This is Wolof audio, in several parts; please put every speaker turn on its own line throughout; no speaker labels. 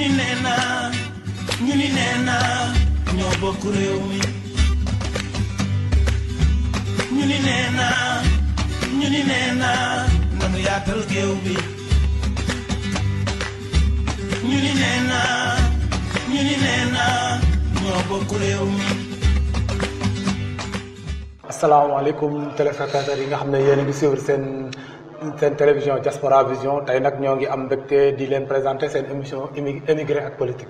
ni nee na ñoo bokk réew mi ñu ni nee na nanu yaatal géew bi ñu ni nee na ñoo bokk réew mi.
asalaamaaleykum téléspectateurs yi nga xam ne yéen a ngi suivre seen télévision Diaspora Vision tey nag ñoo ngi am mbégte di leen présenter seen émission émigré ak politique.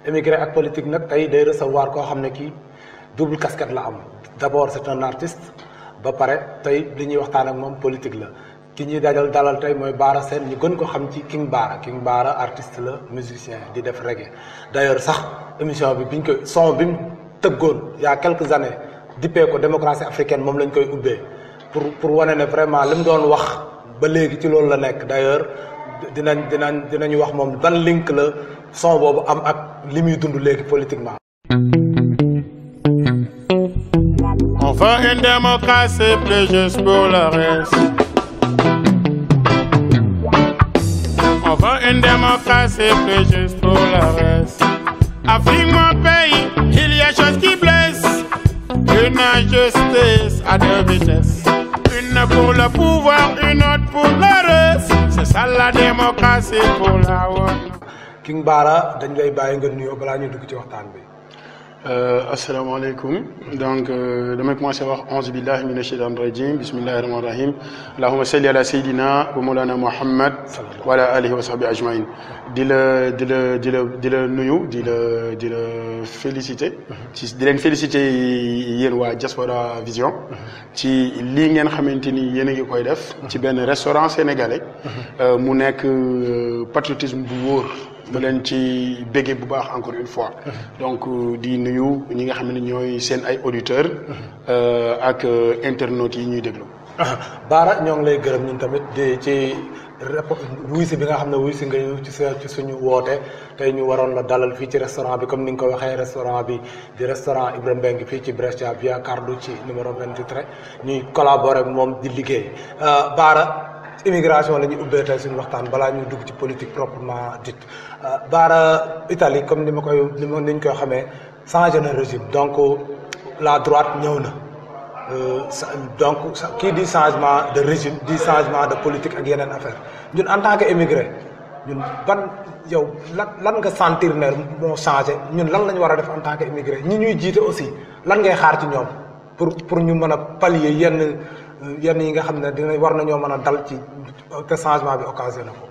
émigré ak politique nag tey day recevoir koo xam ne kii double casquette la am d'abord c'est un artiste ba pare tey li ñuy waxtaan ak moom politique la ki ñuy dalal tey mooy Bara Sène ñu gën ko xam ci King Bara artiste la musicien di def reggae. d'ailleurs sax émission bi biñ ko son bi mu tëggoon il y a quelques années dippee ko démocratie africaine moom lañ koy ubbee pour wane ne vraiment li mu doon wax ba léegi ci loolu la nekk. d'ailleurs dinañu wax moom ban link la son boobu am ak li muy dund léegi politiquement.
On veut une démocratie plus juste pour le reste. On veut une démocratie plus juste pour le reste. Afrique, mon pays, il y a choses qui blessent. Une injustice à deux vitesses. Une pour le pouvoir, une autre pour le reste. C'est ça la démocratie pour la woon.
King Bara dañ lay bàyyi nga nuyoo balaa ñu dugg ci waxtaan bi.
asalaamaaleykum donc damay commencé wax auzu billahi mina shaytaani rajim bismillahi rahmaani rahim allahumma salli ala sayyidina wa mawlana muhammad wa ala alihi wa sahbihi ajmain di la nuyu di la féliciter di leen féliciter yéen waa Diaspora Vision ci lii ngeen xamante ni yéen a ngi koy def ci benn restaurant sénégalais mu nekk patriotisme bu wóor ba leen ci béggee bu baax encore une fois donc di nuyu ñi nga xam ne ñooy seen ay auditeurs ak internautes yi ñuy déglu.
Bara ñoo ngi lay gërëm ñun tamit di ci wuy si bi nga xam ne wuy si nga ci suñu woote tey ñu waroon la dalal fii ci restaurant bi comme ni nga ko waxee restaurant bi di restaurant Ibrahima Mbengue fii ci Brescia via Carducci numéro 23 ñuy collaborer ak moom di liggéey. Bara immigration la ñuy ubbee tey suñu waxtaan balaa ñuy dugg ci politique proprement dite. Bara Italie comme ni ñu koy xamee changé na régime donc la droite ñëw na donc kii di changement de régime di changement de politique ak yeneen affaire ñun en tant que émigré ñun yow lan nga sentir ne moo changé ñun lan la ñu war a def en tant que émigré ñi ñuy jiite aussi lan ngay xaar ci ñoom pour ñu mën a pallier yenn yi nga xam ne war nañoo mën a dal ci te changement bi occasionné ko.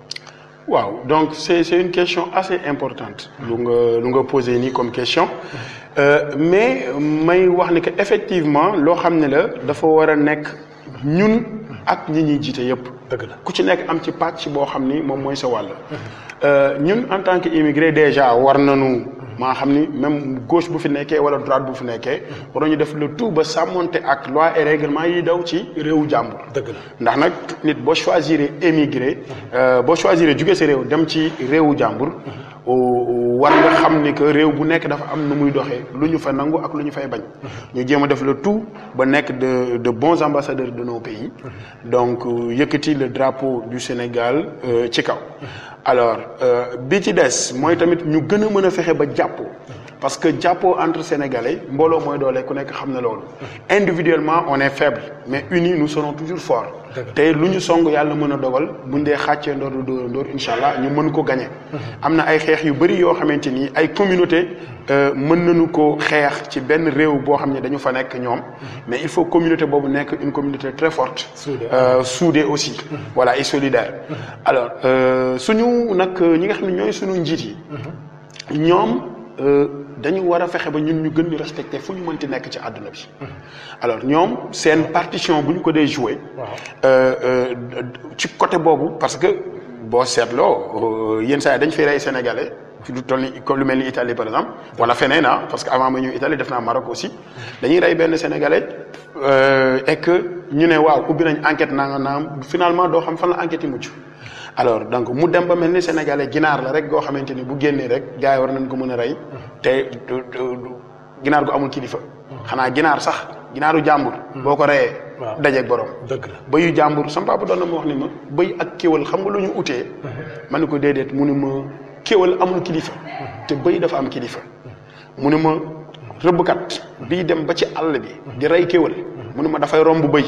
waaw donc c'est une question assez importante lu nga posé nii comme question mais may wax ni que effectivement loo xam ne la dafa war a nekk ñun ak ñi ñuy jiite yëpp.
dëgg la ku
ci nekk am ci pàcc boo xam ni moom mooy sa wàll. ñun en tant que immigré déjà war nañu maa xam ni même gauche bu fi nekkee wala droite bu fi nekkee war nañu def le tout ba sàmmonte ak loi et règlement yi daw ci réewu jàmbur.
dëgg la
ndax nag nit boo choisir émigré boo choisir jóge sa réew dem ci réewu jàmbur war nga xam ni que réew bu nekk dafa am nu muy doxee lu ñu fa nangu ak lu ñu fay bañ. ñu jéem a def le tout ba nekk de bons ambassadeurs de nos pays. donc yëkkati le drapeau du Sénégal ci kaw. alors bi ci des mooy tamit ñu gën a mën a fexe ba jàppoo parce que jàppoo entre sénégalais mbooloo mooy doole ku nekk xam na loolu. individuellement on est faible mais unis nous serons toujours forts. te lu ñu song yàlla mën a dogal buñ dee xàccee ndoor dóor incha allah ñu mën ko gagner. am na ay xeex yu bëri yoo xamante ni ay communauté mën nañu ko xeex ci benn réew boo xam ne dañu fa nekk ñoom. mais il faut communauté boobu nekk une communauté très forte. soudée aussi. voilà et solidaire. alors suñu nag ñi nga xam ne ñooy suñu njiit yi. ñoom dañu war a fexe ba ñun ñu gën ñu respecter fu ñu mënti nekk ci àdduna bi. alors ñoom seen partition bu ñu ko dee jouer. ci côté boobu parce que boo seetloo yenn saa yi dañ fi rey sénégalais. fi lu toll ni comme lu mel ni Italie par exemple wala feneen parce que avant ma ñëw Italie def naa Maroc aussi dañuy rey benn sénégalais et que ñu ne waaw ubbi nañ enquête naam finalement doo xam fan la enquête yi mucc. alors donc mu dem ba mel ni sénégalais ginaar la rek goo xamante ni bu génnee rek gars yi war nañ ko mën a rey te ginaar gu amul kilifa. xanaa ginaar sax ginaaru jàmbur. boo ko reyee. waaw dajeeg borom.
dëgg la
bëyu jàmbur sama papa doon na ma wax ni ma bëy ak kéwal xam nga lu ñu utee. ma ne ko déedéet mu ni ma kéwal amul kilifa te bëy dafa am kilifa mu ne ma rëbbkat bii dem ba ci àll bi di rey kéwal mu ne ma dafay romb bëy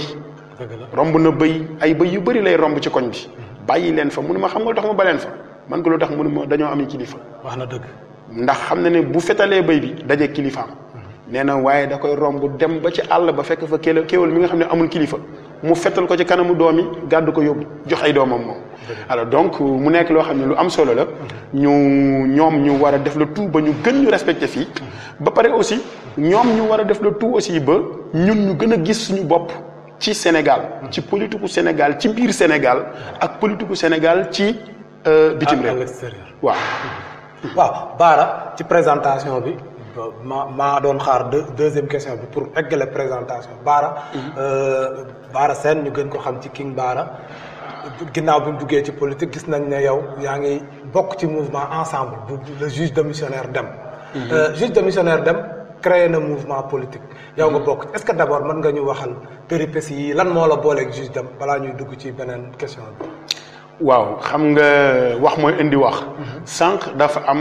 romb na bëy ay bëy yu bëri lay romb ci koñ bi bàyyi leen fa mu ne ma xam nga lu tax ma ba leen fa man ko lu tax mu ne ma dañoo am kilifa
wax na dëgg
ndax xam na ne bu fetalee bëy bi daje kilifaam nee na waaye da koy romb dem ba ci àll ba fekk fa kéwal mi nga xam ne amul kilifa mu fetal ko ci kanamu doom yi gàddu ko yóbbu jox ay doomam moom alors donc mu nekk loo xam ne lu am solo la ñoom ñu war a def le tout ba ñu gën ñu respecté fii ba pare aussi ñoom ñu war a def le tout aussi ba ñun ñu gën a gis suñu bopp ci Sénégal ci politiku Sénégal ci biir Sénégal ak politiku Sénégal ci bitim réew waaw
Bara ci présentation bi maa doon xaar deuxième question bi pour eggale présentation Bara Sène ñu gën ko xam ci King Bara ginnaaw bi mu duggee ci politique gis nañ ne yow yaa ngi bokk ci mouvement ensemble bu le juge démissionnaire Dème juge démissionnaire Dème créé na mouvement politique yow nga bokk est-ce que d'abord mën nga ñu waxal péripéties yi lan moo la booleeg juge Dème balaa ñuy dugg ci beneen question bi
waaw xam nga wax mooy indi wax sànq dafa am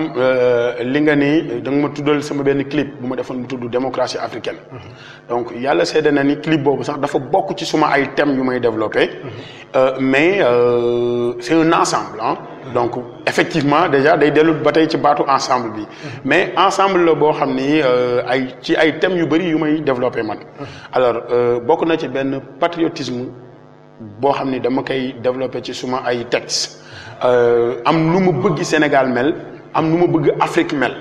li nga ni da nga ma tuddal sama benn clip bu ma defoon mu tudd démocratie africaine donc yàlla seede na ni clip boobu sax dafa bokk ci suma ay thèmes yu may développé mais c'est un ensemble hein donc effectivement déjà day dellu ba tey ci baatu ensemble bi mais ensemble la boo xam ni ay thèmes yu bëri yu may développé man alors bokk na ci benn patriotisme boo xam ni dama koy développé ci suma ay textes am nu ma bëgg Sénégal mel am nu ma bëgg Afrique mel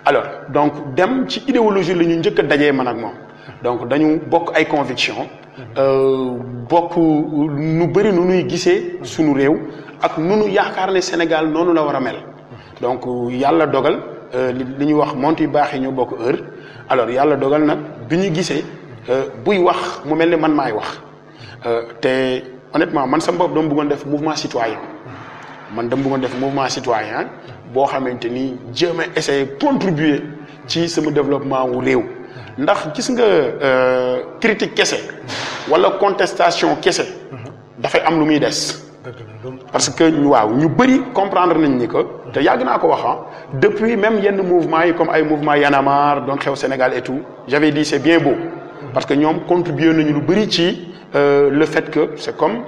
alors donc dem ci idéologie la ñu njëkk a dajee man ak moom donc dañu bokk ay convictions bokk nu bëri nu nuy gisee sunu réew ak nu nu yaakaar ne Sénégal noonu la war a mel donc yàlla dogal li ñuy wax monti baax yi ñoo bokk heure alors yàlla dogal nag bi ñu gisee buy wax mu mel ni man maay wax te honnêtement man sama bopp dama bëggoon def mouvement citoyen boo xamante ni jéem a essayer contribuer ci sama développement wu réew ndax gis nga critique kese wala contestation kese dafay am lu muy des parce que waaw ñu bëri comprendre nañ ni que te yàgg naa ko wax depuis même yenn mouvement yi comme ay mouvement Y en a marre doon xew Sénégal et tout j'avais dit c'est bien beau parce que ñoom contribuer nañu lu bëri ci le fait que c'est comme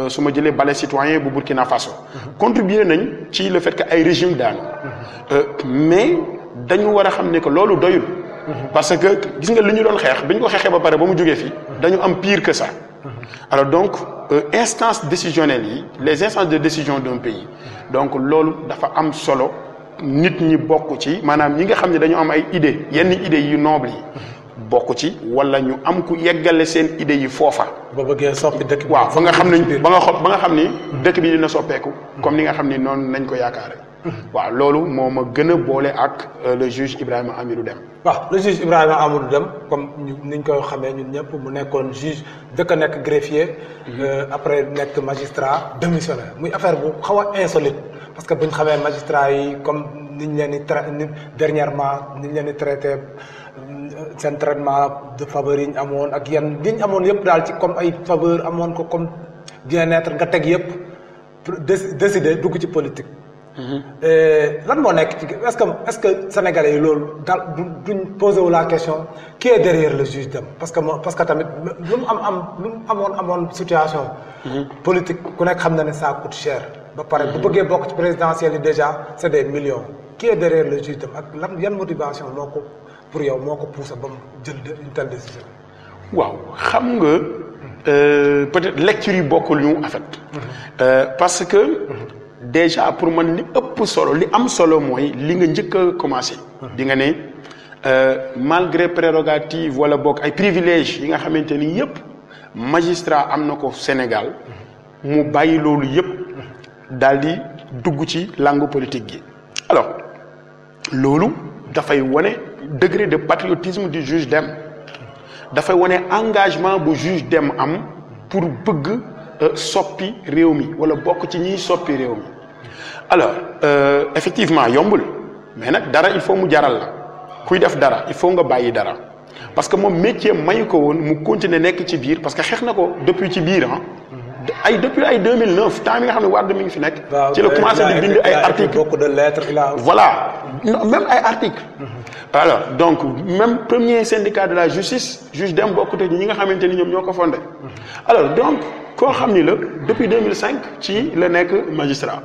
su ma jëlee balai citoyen bu Burkina Faso contribuer nañ ci le fait que ay régime daanu mais dañu war a xam ne que loolu doyul parce que gis nga li ñu doon xeex bi ñu ko xeexee ba pare ba mu jógee fii dañu am pire que ça alors donc instances décisionnelles yi les instances de décision d'un pays donc loolu dafa am solo nit ñi bokk ci maanaam ñi nga xam ne dañu am ay idées yenn idées yu noble yi bokk ci wala ñu am ku yeggale seen idées yi foofa.
ba bëggee soppi dëkk bi.
waaw ba nga xam ne ba nga xam ni dëkk bi dina soppeeku. comme ni nga xam ni noonu nañ ko yaakaare. waaw loolu moo ma gën a boole ak le juge Ibrahima Amadou Dème.
waaw le juge Ibrahima Amadou Dème comme niñ koy xamee ñun ñëpp mu nekkoon juge dëkk a nekk greffier. après nekk magistrat démissionnaire muy affaire bu xaw a insolite parce que buñ xamee magistrat yi comme niñ leen di dernièrement niñ leen di traité. seen traitement de faveur yi ñu amoon ak yan li ñu amoon yëpp daal ci comme ay faveur amoon ko comme bien-être nga teg yëpp décider dugg ci politique. lan moo nekk ci est-ce que sénégalais yi loolu daal duñ posé wu la question qui est derrière le juge Dème parce que tamit lu mu amoon situation. politique ku nekk xam na ne ça coûte cher. ba pare bu bëggee bokk ci présidentielle yi déjà c'est des millions. qui est derrière le juge Dème ak yan motivation moo ko. pour yow moo ko poussé ba mu jël une telle décision.
waaw xam nga peut-être lecture yi bokkul ñu en fait. parce que déjà pour man li ëpp solo li am solo mooy li nga njëkk a commencé. di nga ne malgré prérogative wala bokk ay privilèges yi nga xamante ni yëpp magistrat am na ko Sénégal mu bàyyi loolu yëpp daal di dugg ci langue politique gi alors loolu dafay wane. degré de patriotisme du juge Dème dafay wane engagement bu juge Dème am pour bëgg soppi réew mi wala bokk ci ñiy soppi réew mi alors effectivement yombul mais nag dara il faut mu jaral la kuy def dara il faut nga bàyyi dara parce que moom métier mayu ko woon mu continuer nekk ci biir parce que xeex na ko depuis ci biir ay depuis ay 2009 temps mi nga xam ne Wade mi ngi fi nekk. ci la commencé di bind ay articles
beaucoup de lettres
voilà même ay articles. alors donc même premier syndicat de la justice juge Dème bokkute ñi nga xamante ni ñoom ñoo ko fondé. alors donc koo xam ni la depuis 2005 ci la nekk magistrat.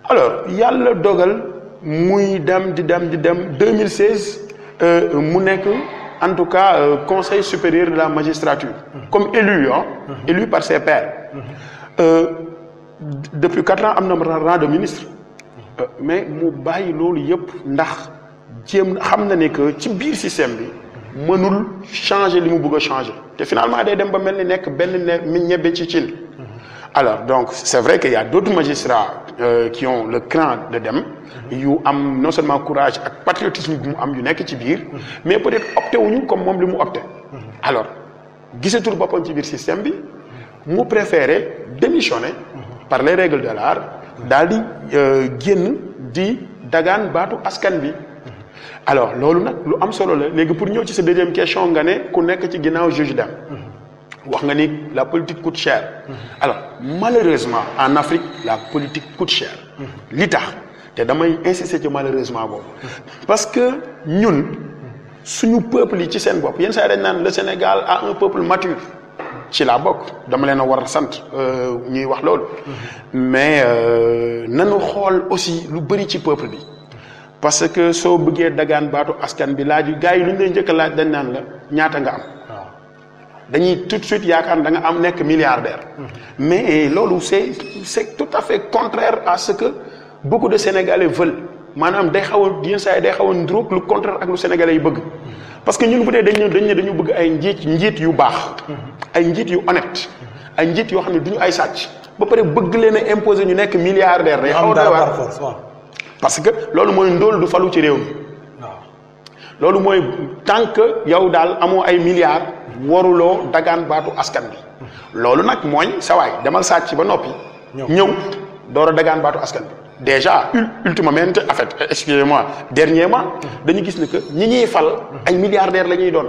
alors yàlla dogal muy dem di dem 2016 mu nekk en tout cas conseil supérieur de la magistrature. comme élu élu par ses pairs. depuis 4 ans am na rang de ministre. mais mu bàyyi loolu yëpp ndax jéem xam na ne que ci biir système bi mënul changer li mu bëgg a changer te finalement day dem ba mel ni nekk benn ñebbe ci cin. alors donc c'est vrai qu'il y a d'autres magistrats qui ont le cran de Dème yu am non seulement courage ak patriotisme bi mu am yu nekk ci biir mais peut-être opté wuñu comme moom li mu opté. alors gisatul boppam ci biir système bi mu préféré démissionner par les règles de l'art daal di génn di dagaan baatu askan bi. alors loolu nag lu am solo la léegi pour ñëw ci sa deuxième question nga ne ku nekk ci ginnaaw juge Dème wax nga ni la politique coûte cher. alors malheureusement en Afrique la politique coûte cher. li tax te damay insister ci malheureusement boobu. parce que ñun suñu peuple yi ci seen bopp yenn saa yi dañ naan le Sénégal a un peuple mature. ci laa bokk dama leen a war a sant ñuy wax loolu. mais nanu xool aussi lu bëri ci peuple bi. parce que soo bëggee dagaan baatu askan bi laaj gars yi lu ñu lay njëkk a laaj dañ naan la ñaata nga am. dañuy tout de suite yaakaar da nga am nekk milliardaire. mais loolu c'est tout à fait contraire à ce que beaucoup de Sénégalais veulent maanaam day xaw a yenn saa yi day xaw a ndróog lu contraire ak lu Sénégalais yi bëgg. parce que ñun bu dee dañu bëgg ay njiit yu baax. ay njiit yu honnête. ay njiit yoo xam ne duñu ay sàcc. ba pare bëgg leen a imposer ñu nekk milliardaire day xaw a doy waar parce que loolu mooy ndóol du falu ci réew mi. loolu mooy tant que yow daal amoo ay milliards waruloo dagaan baatu askan bi. loolu nag mooy sawaay demal sàcc ba noppi. ñëw door a dagaan baatu askan bi. déjà ultimement en fait excusez-moi dernièrement dañu gis ne que ñi ñuy fal ay milliardaires la ñuy doon.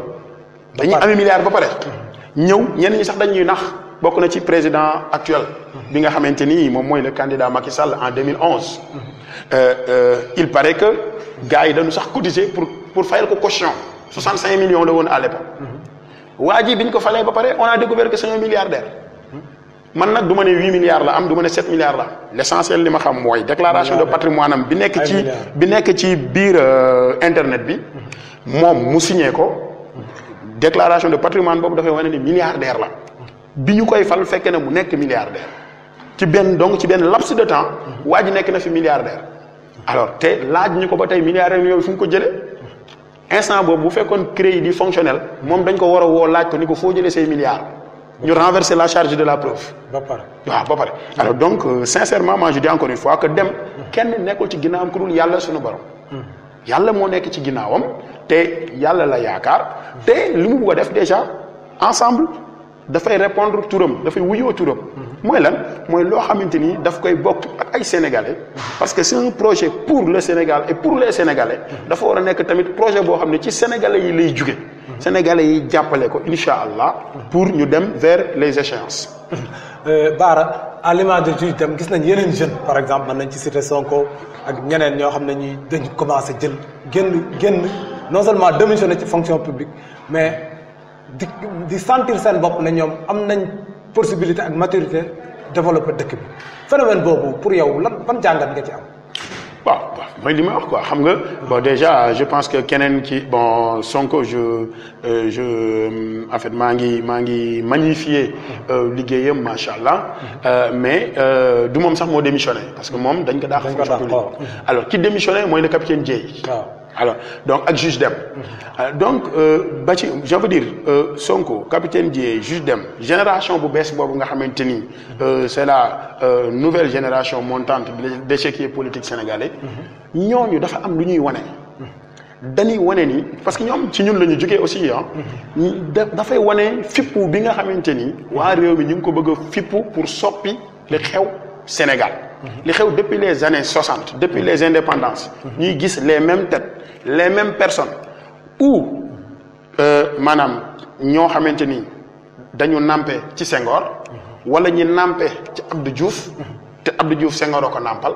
dañuy ami milliards ba pare. ñëw ñenn ñi sax dañuy nax bokk na ci président actuel. bi nga xamante ni moom mooy le candidat Macky Sall en 2011. il paraît que gars yi dañu sax cotiser pour fayal ko caution 65 millions la woon à l'époque. waa ji bi ñu ko falee ba pare on a découvert que c'est un milliardaire. man nag du ma ne 8 milliards la am du ma ne 7 milliards la am l'essentiel li ma xam mooy déclaration de patrimoine am bi nekk ci biir internet bi. moom mu signé ko déclaration de patrimoine boobu dafay wane ni milliardaire la. bi ñu koy fal fekkee ne mu nekk milliardaire. ci benn laps de temps waa ji nekk na fi milliardaire. alors te laaj ñu ko ba tey milliardaire yooyu fu mu ko jëlee instant boobu bu fekkoon crédit fonctionnel moom dañ ko war a woo laaj ko ni ko foo jëlee say milliards ñu renverser la charge de la preuve. ba pare alors donc sincèrement moi je dis encore une fois que Dème kenn nekkul ci ginnaawam ku dul yàlla suñu borom. yàlla moo nekk ci ginnaawam te yàlla la yaakaar te li mu bëgg a def déjà ensemble dafay répondre turam dafay wuyoo turam. mooy lan mooy loo xamante ni daf koy bokk ak ay sénégalais parce que c'est un projet pour le Sénégal et pour les sénégalais dafa war a nekk tamit projet boo xam ne ci sénégalais yi lay jóge sénégalais yi jàppale ko incha allah pour ñu dem vers les échéances.
Bara à l'image de juge Dème gis nañ yeneen jeunes par exemple mën nañ ci citer Sonko ak ñeneen ñoo xam ne ñuy dañ commencé jël génn non seulement démissionné ci fonction publique mais di sentir seen bopp ne ñoom am nañ possibilité ak maturité développer dëkk bi phénomène boobu pour yow ban jàngat nga ci am.
waaw mooy li ma wax quoi xam nga bon déjà je pense que keneen ki bon Sonko en fait maa ngi magnifier liggéeyam macha allah mais du moom sax moo démissionné parce que moom dañ ko daax fonction publique alors ki démissionné mooy le capitaine Dièye. alors donc ak juge Dème donc ba ci je veux dire Sonko capitaine Dièye juge Dème génération bu bees boobu nga xamante ni c'est la nouvelle génération montante de l'échiquier politique sénégalais ñooñu dafa am lu ñuy wane dañuy wane ni parce que ñoom ci ñun la ñu jógee aussi dafay wane fippu bi nga xamante ni waa réew mi ñu ngi ko bëgg a fippu pour soppi li xew Sénégal li xew depuis les années 60 depuis les indépendances ñuy gis les mêmes têtes les mêmes personnes ou maanaam ñoo xamante ni dañu nampé ci Senghor wala ñu nàmpe ci Abdou Diouf te Abdou Diouf Senghor ko nàmpal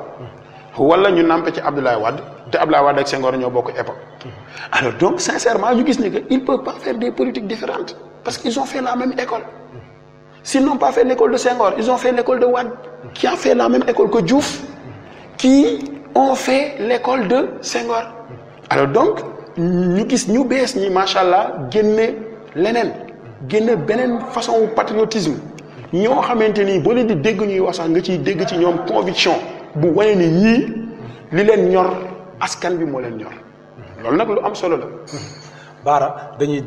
wala ñu nàmpe ci Abdoulaye Wade te Abdoulaye Wade ak Senghor ñoo bokk époque alors donc sincèrement ñu gis ni que ils peuvent pas faire des politiques différentes parce qu'ils ont fait la même école s'ils n'ont pas fait l'école de Senghor ils ont fait l'école de Wade qui a fait la même école que Diouf qui ont fait l'école de Senghor alors donc ñu gis ñu bees ñi macha allah génne leneen génne beneen façon patriotisme ñoo xamante ni boo leen di dégg ñuy wax sax nga ciy dégg ci ñoom conviction bu wane ni ñii li leen ñor askan bi moo leen ñor loolu nag lu am solo la.
Bara dañuy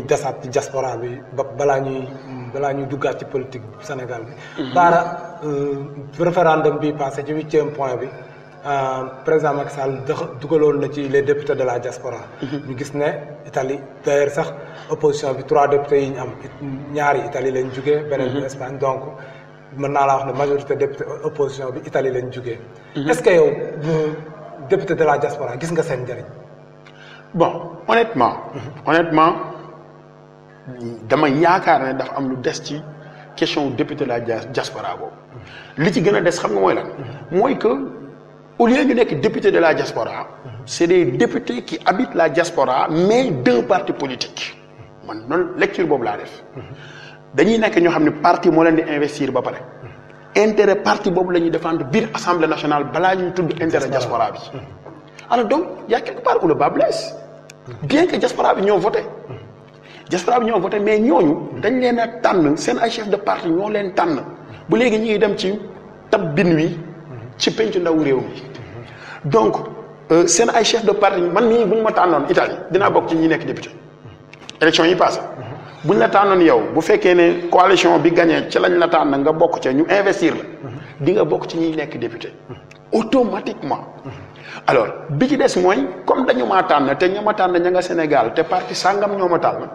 desaat ci diaspora bi balaa ñuy duggaat ci politique Sénégal bi. Bara référendum bi passé ci 8e point bi président Macky Sall dugaloon na ci les députés de la diaspora. ñu gis ne Italie d'ailleurs sax opposition bi 3 députés yi ñu am ñaari Italie lañ jugee. beneen bi Espagne donc mën naa laa wax ne majorité député opposition bi Italie lañ jugee. est-ce que yow député de la diaspora gis nga seen njëriñ.
bon honnêtement dama yaakaar ne dafa am lu des ci question député de la diaspora boobu li ci gën a des xam nga mooy lan mooy que au lieu ñu nekk député de la diaspora c'est des députés qui habitent la diaspora mais d'un parti politique man noonu lecture boobu laa def dañuy nekk ñoo xam ne parti moo leen di investir ba pare intérêt parti boobu la ñuy défendre biir assemblée nationale balaa ñuy tudd intérêt diaspora bi alors donc y a quelque part où le bas blesse bien que diaspora bi ñoo voté mais ñooñu dañ leen a tànn seen ay chef de parti ñoo leen tànn bu léegi ñu ngi dem ci tab bin wi ci penc ndaw réew mi donc seen ay chef de parti man mii bu ñu ma tànnoon Italie dinaa bokk ci ñi nekk député élection yi passé bu ñu la tànnoon yow bu fekkee ne coalition bi gagné ci lañ la tànn nga bokk ca ñu investir la di nga bokk ci ñi nekk député automatiquement alors bi ci des mooy comme dañu maa tànn te ña ma tànn ña nga Sénégal te parti sàngam ñoo ma tànn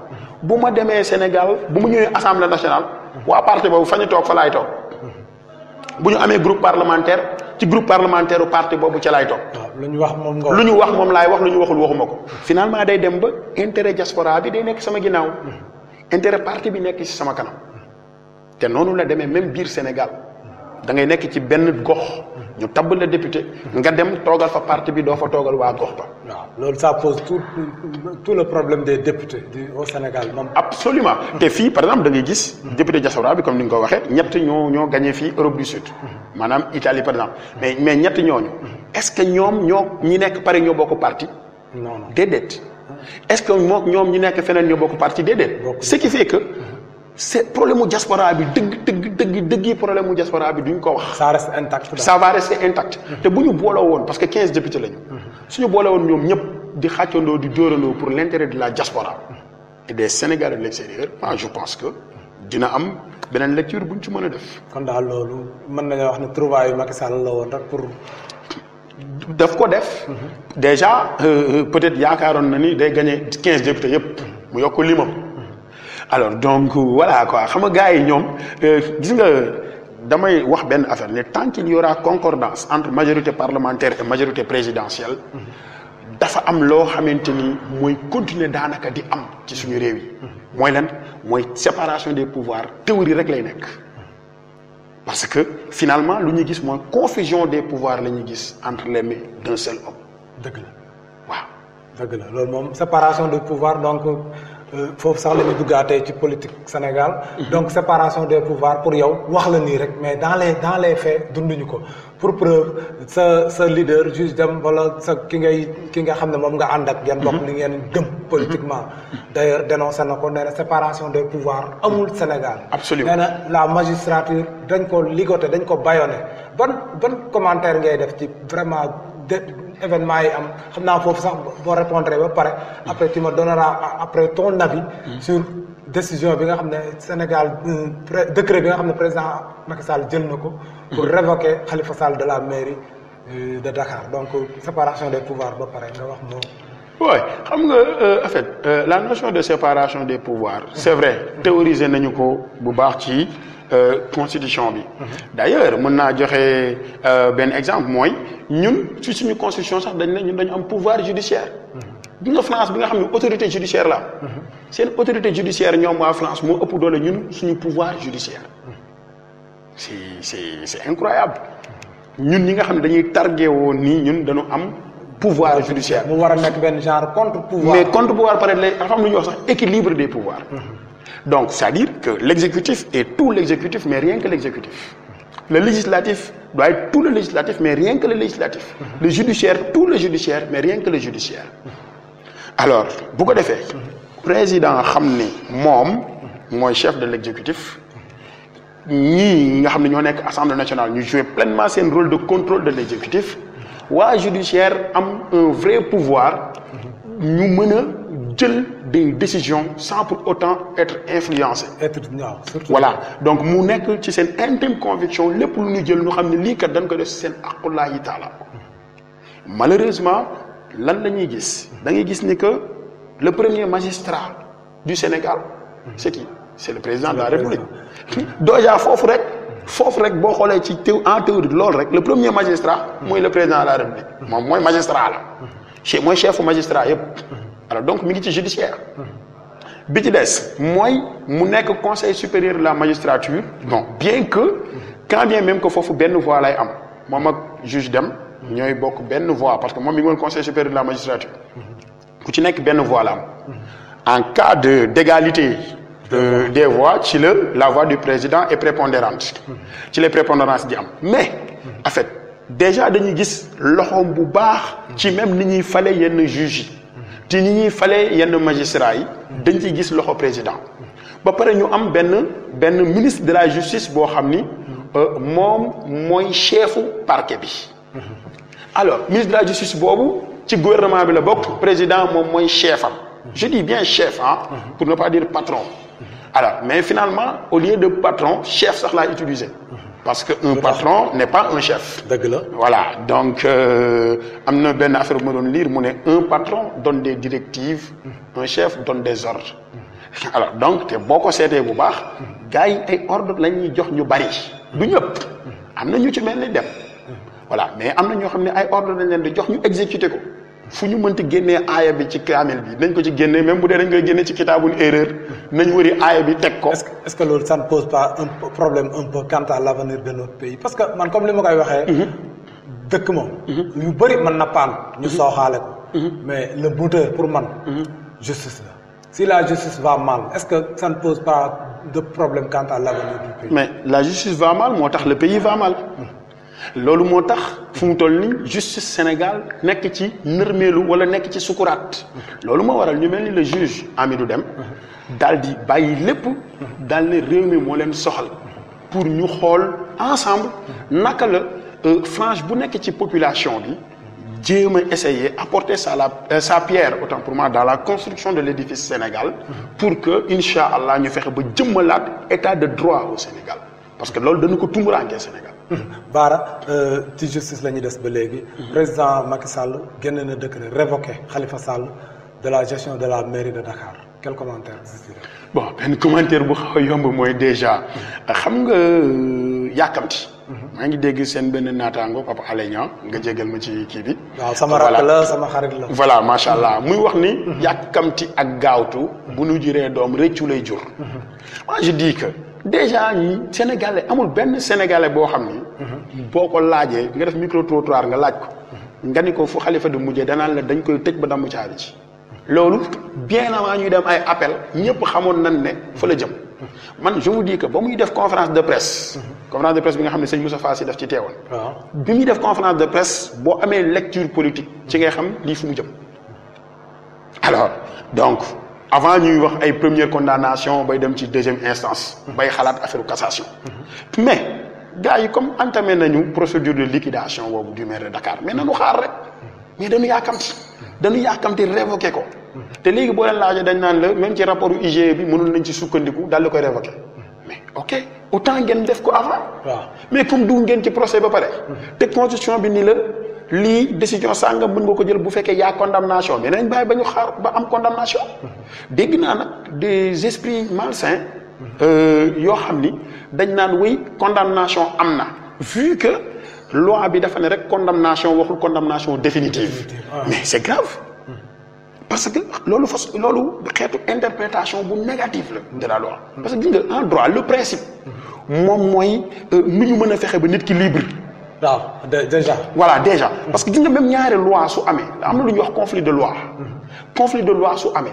bu ma demee Sénégal bu mu ñëwee assemblée nationale waa parti boobu fa ñu toog fa laay toog bu ñu amee groupe parlementaire ci groupe parlementaire u parti boobu ca laay toog.
waaw lu ñu wax moom nga
lu ñu wax moom laay wax lu ñu waxul waxuma ko. finalement day dem ba intérêt diaspora bi day nekk sama ginnaaw intérêt parti bi nekk ci sama kanam te noonu la demee même biir Sénégal da ngay nekk ci benn gox ñu tabb la député nga dem toogal fa parti bi doo fa toogal waa gox ba.
waaw loolu ça pose tout le problème des députés au Sénégal moom.
absolument te fii par exemple da ngay gis député diaspora bi comme ni nga ko waxee ñett ñoo gagné fii Europe du Sud maanaam Italie par exemple mais ñett ñooñu est-ce que ñoom ñi nekk Paris ñoo bokk parti.
non
déedéet est-ce que ñoom ñi nekk feneen ñoo bokk parti déedéet. ce qui fait que c'est problème mu diaspora bi dëgg problème mu diaspora bi duñ ko wax.
ça reste intact.
ça va rester intact. te bu ñu booloo woon parce que 15 députés lañu. suñu booloo woon ñoom ñëpp di xàccandoo di dóorandoo pour l'intérêt de la diaspora et des Sénégalais de l'extérieur moi je pense que dina am beneen lecture buñ ci mën a def.
kon daal loolu mën nañoo wax ne trouvaille yu Macky Sall la woon rek pour.
daf ko def. déjà peut-être yaakaaroon na ni day gagner 15 députés yëpp. mu yokk limam. alors donc voilà quoi xam nga gars yi ñoom gis nga damay wax benn affaire ne tant qu'il y aura concordance entre majorité parlementaire et majorité présidentielle dafa am loo xamante ni mooy continuer daanaka di am ci suñu réew yi mooy lan mooy séparation des pouvoirs théorie rek lay nekk parce que finalement lu ñuy gis mooy confusion des pouvoirs la ñuy gis entre les mains d'un seul homme.
dëgg la
waaw.
dëgg la loolu moom séparation des pouvoirs donc. foofu sax la ñu duggaatee ci politique Sénégal. donc séparation des pouvoirs pour yow wax la nii rek mais dans les faits dunduñu ko pour preuve sa leader juge dem wala sa ki nga xam ne moom nga ànd ak. ngeen bokk li ngeen gëm politiquement. d'ailleurs dénoncé na ko nee na séparation des pouvoirs amul Sénégal.
absolument
nee na la magistrature dañ ko ligoté dañ ko bâillonné ban commentaire ngay def ci vraiment événement yi am xam naa foofu sax boo répondre ba pare après tu me donneras après ton avis sur décision bi nga xam ne Sénégal décret bi nga xam ne président Macky Sall jël na ko pour révoquer Khalifa Sall de la mairie de Dakar donc séparation des pouvoirs ba pare nga wax moom.
oui xam nga en fait la notion de séparation des pouvoirs c'est vrai théoriser nañu ko bu baax ci constitution bi. d'ailleurs mën naa joxe benn exemple mooy ñun ci suñu constitution sax dañ ne ñun dañu am pouvoir judiciaire. bi nga France bi nga xam ne autorité judiciaire la am. seen autorité judiciaire ñoom waa France moo ëpp doole ñun suñu pouvoir judiciaire. c'est incroyable ñun ñi nga xam ne dañuy targué woon nii ñun dañu am pouvoir judiciaire.
mu war a nekk benn genre contre pouvoir.
mais contre pouvoir peut-être dafa am lu ñuy wax sax équilibre des pouvoirs. Donc c'est-à-dire que l'exécutif est tout l'exécutif mais rien que l'exécutif. Le législatif doit être tout le législatif mais rien que le législatif. Le judiciaire tout le judiciaire mais rien que le judiciaire. Alors bu ko defee président xam ne moom mooy chef de l'exécutif. ñii nga xam ne ñoo nekk assemblée nationale ñu jouer pleinement seen rôle de contrôle de l'exécutif waa judiciaire am un vrai pouvoir ñu mën a jël des décisions sans pour autant être influencé. Voilà donc mu nekk ci seen intime conviction lépp lu ñu jël ñu xam ne lii kat dañ ko def seen aqullaahi taala. Malheureusement lan la ñuy gis da ngay gis ni que le premier magistrat du Sénégal c'est qui? C'est le président de la République. Déjà foofu rek boo xoolee ci en théorie loolu rek le premier magistrat mooy le président de la République moom mooy magistrat la mooy chef magistrat yëpp. Alors donc mi ngi ci judiciaire bi ci des mooy mu nekk conseil supérieur de la magistrature. Bon bien que quand bien même que foofu benn voix lay am moom ak juge dem ñooy bokk benn voix parce que moom mi ngi woon conseil supérieur de la magistrature ku ci nekk benn voix la am en cas d'égalité des voix ci la voix du président est prépondérante ci les prépondérances di am mais en fait déjà dañuy gis loxoom bu baax ci même ni ñuy fale yenn juges yi te ni ñuy fale yenn magistrats yi dañ ciy gis loxo président ba pare ñu am benn ministre de la justice boo xam ni moom mooy chefu parquet bi alors ministre de la justice boobu ci gouvernement bi la bokk président moom mooy chefam je dis bien chef pour ne pas dire patron. Alors mais finalement au lieu de patron chef sax laa utiliser parce que un patron n'est pas un chef.
dëgg la
voilà donc am na benn affaire bu ma doon lire mu ne un patron donne des directives un chef donne des ordres alors donc te boo ko seetee bu baax gars yi ay ordres la ñuy jox ñu bari du ñëpp am na ñu ci mel ni dem voilà mais am na ñoo xam ne ay ordres lañ leen di jox ñu exécuter ko. fu ñu mënti génnee aaya bi ci kaamel bi nañ ko ci génnee même bu dee dañ koy génne ci kitaabul erreur nañ wëri aaya bi teg ko.
est-ce que loolu ça ne pose pas un problème un peu quant à l'avenir de notre pays parce que man comme li ma koy waxee. dëkk moom. yu bëri mën na paan. ñu sooxaale ko. mais le moteur pour man. justice la si la justice va mal est-ce que ça ne pose pas de problème quant à l'avenir du pays.
mais la justice va mal moo tax le pays va mal. loolu moo tax fu mu toll ni justice Sénégal nekk ci nërmeelu wala nekk ci sukuraat loolu moo waral ñu mel ni le juge Amidou Dème daal di bàyyi lépp daal ne réew mi moo leen soxal pour ñu xool ensemble naka la frange bu nekk ci population bi jéem a essayer apporter sa pierre autant pour moi dans la construction de l'édifice Sénégal pour que incha allah ñu fexe ba jëmmalaat état de droit au Sénégal parce que loolu dañu ko tumuraanke Sénégal.
Bara ci justice la ñuy des ba léegi. président Macky Sall génne na décret révoqué Khalifa Sall de la gestion de la mairie de Dakar quel commentaire.
bon benn commentaire bu xaw a yomb mooy déjà xam nga yàkkamti. maa ngi dégg seen benn naataango Papa Alé Niang nga jégal ma ci kii bi.
waaw sama rakk la sama xarit la.
voilà macha allah muy wax ni. yàkkamti ak gaawtu bu nu juree doom rëccu lay jur. moi je dis que. déjà ñi sénégalais amul benn sénégalais boo xam ni. boo ko laajee nga def micro trottoir nga laaj ko. nga ni ko fu Khalifa di mujjee danaan la dañ koy tëj ba damm caabi ci. loolu bien avant ñuy dem ay appel ñëpp xamoon nañ ne fa la jëm. man je vous dis que ba muy def conférence de presse. conférence de presse bi nga xam ne sëñ Moussa Fassi daf ci teewoon. bi muy def conférence de presse boo amee lecture politique ci ngay xam lii fu mu jëm. alors donc. avant ñuy wax ay première condamnation bay dem ci deuxième instance bay xalaat affaire cassation mais gars yi comme entamé nañu procédure de liquidation boobu du maire de Dakar mais nañu xaar rek mais dañu yàkkamti révoqué ko te léegi boo leen laajee dañ naan la même ci rapport IGE bi mënoon nañ ci sukkandiku daal di koy révoqué mais ok autant ngeen def ko avant mais comme du ngeen ci procès ba pare te constitution bi ni la lii décision sàngam mën nga ko jël bu fekkee yaa condamnation mais nañ bàyyi ba ñu xaar ba am condamnation dégg naa nag des esprits malsains yoo xam ni dañ naan wéy condamnation am na vu que loi bi dafa ne rek condamnation waxul condamnation définitive mais c'est grave parce que loolu xeetu interprétation bu négative la de la loi parce que gis nga en droit le principe moom mooy nu ñu mën a fexe ba nit ki libre.
waaw déjà.
voilà déjà parce que gis nga même ñaari loi su amee am na lu ñuy wax conflit de loi. conflit de loi su amee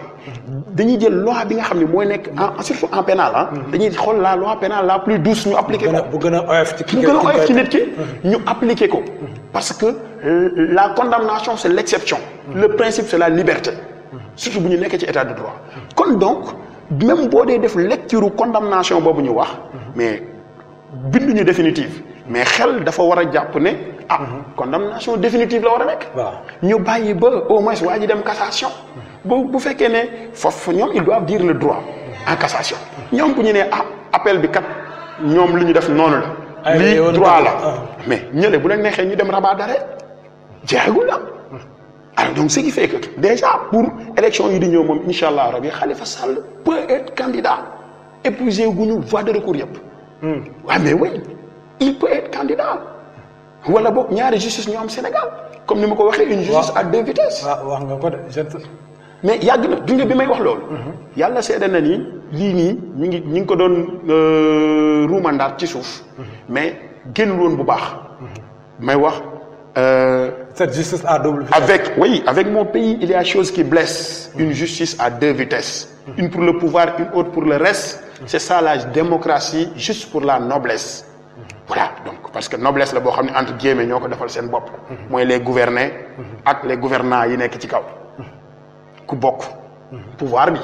dañuy jël loi bi nga xam ne mooy nekk surtout en pénal ah. dañuy xool la loi pénale la plus douce ñu appliquer ko.
bu gën a oyof ci
nit ki ñu appliquer ko. parce que la condamnation c'est l'exception. Le principe c'est la liberté. surtout bu ñu nekkee ci état de droit. kon donc même boo dee def lecture condamnation boobu ñu wax. mais binduñu définitive. mais xel dafa war a jàpp ne condamnation définitive la war a nekk.
waaw
ñu bàyyi ba au moins waa ji dem cassation. bu fekkee ne foofu ñoom ils doivent dire le droit en cassation. ñoom bu ñu nee appel bi kat ñoom li ñu def noonu la. lii droit la mais ñële bu leen neexee ñu dem rabat d'arrêt jeexagul la. alors donc ce qui fait que déjà pour élection yi di ñëw moom incha allah rabi Khalifa Sall peut être candidat épuisé guñu voie de recours yëpp. waaw mais oui. il peut être candidat wala boog ñaari justice ñu am Sénégal comme ni ma ko waxee une justice à 2 vitesses.
waaw wax nga ko de
mais yàgg na du nga bi may wax loolu. yàlla seede na ni lii nii ñi ngi ko doon ruumandaat ci suuf. mais génnul woon bu baax. may wax.
cette justice à double vitesse.
avec mon pays il y a chose qui blesse. une justice à 2 vitesses. une pour le pouvoir une autre pour le reste. c'est ça la démocratie juste pour la noblesse. voilà donc parce que noblesse la boo xam ne entre guillemets ñoo ko defal seen bopp. mooy les gouvernés ak les gouvernants yi nekk ci kaw. ku bokk. pouvoir bi.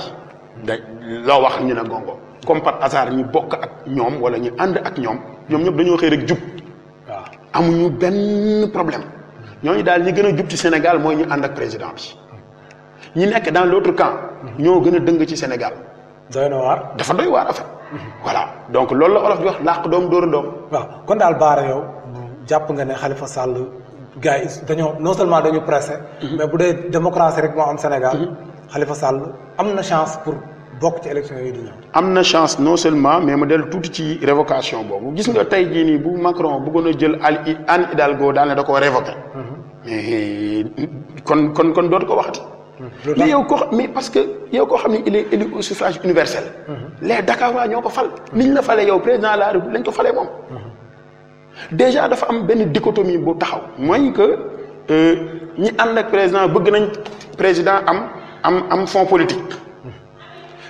loo wax ñu ne gongo. comme par hasard ñu bokk ak ñoom wala ñu ànd ak ñoom ñëpp dañoo xëy rek jub.
waaw
amuñu benn problème. ñooñu daal ñi gën a jub ci Sénégal mooy ñu ànd ak président bi. ñi nekk dans l'autre camp. ñoo gën a dëng ci Sénégal.
doy na waar.
dafa doy waar affaire. voilà donc loolu la olof di wax làq doom dóor doom.
waaw kon daal Bara yow jàpp nga ne Khalifa Sall gars yi dañoo non seulement dañu pressé. mais bu dee démocratie rek moo am Sénégal. Khalifa Sall am na chance pour bokk ci élection yi di ñëw.
am na chance non seulement mais ma dellu tuuti ci révocation boobu gis nga tey jii nii bu Macron bëggoon a jël Anne Hidalgo daal ne da koo révoqué. mais kon dootu ko waxati. mais yow mais parce que yow koo xam ne il est élu au suffrage universel. les Dakarois ñoo ko fal. niñ la fale yow président de la République lañ ko fale moom. déjà dafa am benn dichotomie bu taxaw. mooy que ñi ànd ak président bëgg nañ président am fonds politique.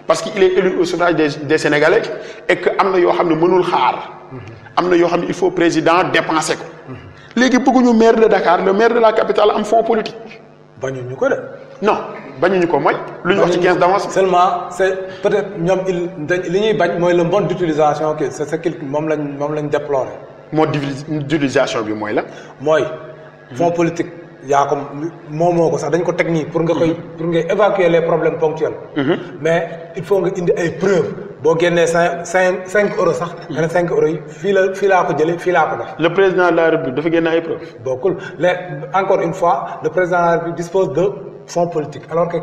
parce que il est élu au suffrage des Sénégalais et que am na yoo xam ne mënul xaar. am na yoo xam ne il faut président dépenser ko. léegi bëgguñu maire de Dakar le maire de la capitale am fonds politique.
bañuñu ko de.
non bañuñu ko mooy. lu ñu wax ci 15 d'avance.
seulement c'est peut-être ñoom li ñuy bañ mooy le mode d'utilisation que c'est ce qu'il moom lañ déploré.
mode d'utilisation bi mooy la.
mooy fonds politique yaa ko moo ko sax dañ ko teg nii pour nga évacuer les problèmes ponctuels. mais il faut nga indi ay preuves. boo génnee cinq euros sax. nga ne 5 euros yi fii laa ko jëlee fii laa ko def.
le président de la République dafa génne ay preuves.
bokkul encore une fois le président de la République dispose de fonds politique alors que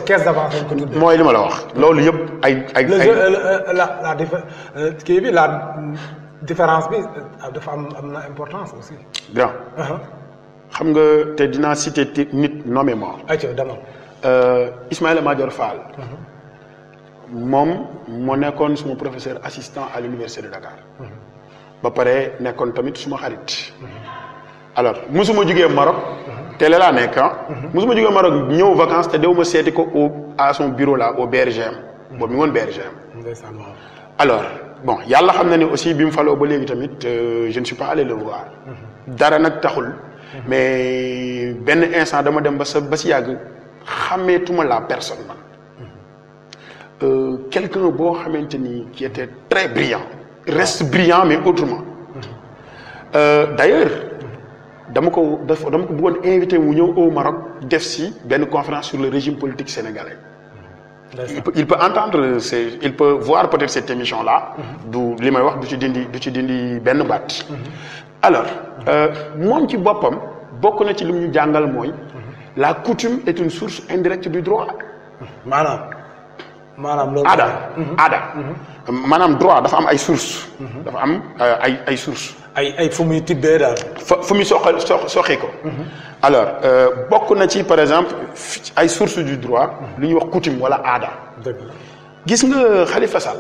caisse d'avance lañ ko tuddee.
mooy li ma la wax loolu yëpp ay.
la différence bi dafa am na importance aussi.
bien. xam nga te dinaa citer nit nommément.
ayca demal.
Ismaïla Madior Fall. moom moo nekkoon suma professeur assistant à l'université de Dakar. ba pare nekkoon tamit suma xarit. alors musuma jugee Maroc. télé laa nekk musuma jugee Maroc ñëw vacances te dew ma seeti ko à son bureau là au BRGM. boobu mi ngoon BRGM. alors bon yàlla xam na ne aussi bi mu faloo ba léegi tamit je ne suis pas allé le voir. dara nag taxul. mais benn instant dama dem ba si yàgg xàmmeetuma la personne man. quelqu'un boo xamante ni qui était très brillant. reste brillant mais autrement. d'ailleurs dama ko bëggoon invité mu ñëw au Maroc def si benn conférence sur le régime politique sénégalais. il peut entendre il peut voir peut-être cette émission là. du li may wax du ci dindi benn baat. alors moom ci boppam bokk na ci li mu ñu jàngal mooy. la coutume est une source indirecte du droit.
maanaam loolu.
aada maanaam droit dafa am ay sources. dafa am ay sources
ay fu muy tibbee daal.
fu muy soxee ko. alors bokk na ci par exemple ay sources du droit. lu ñuy wax coutume wala aada.
dëgg la
gis nga Khalifa Sall.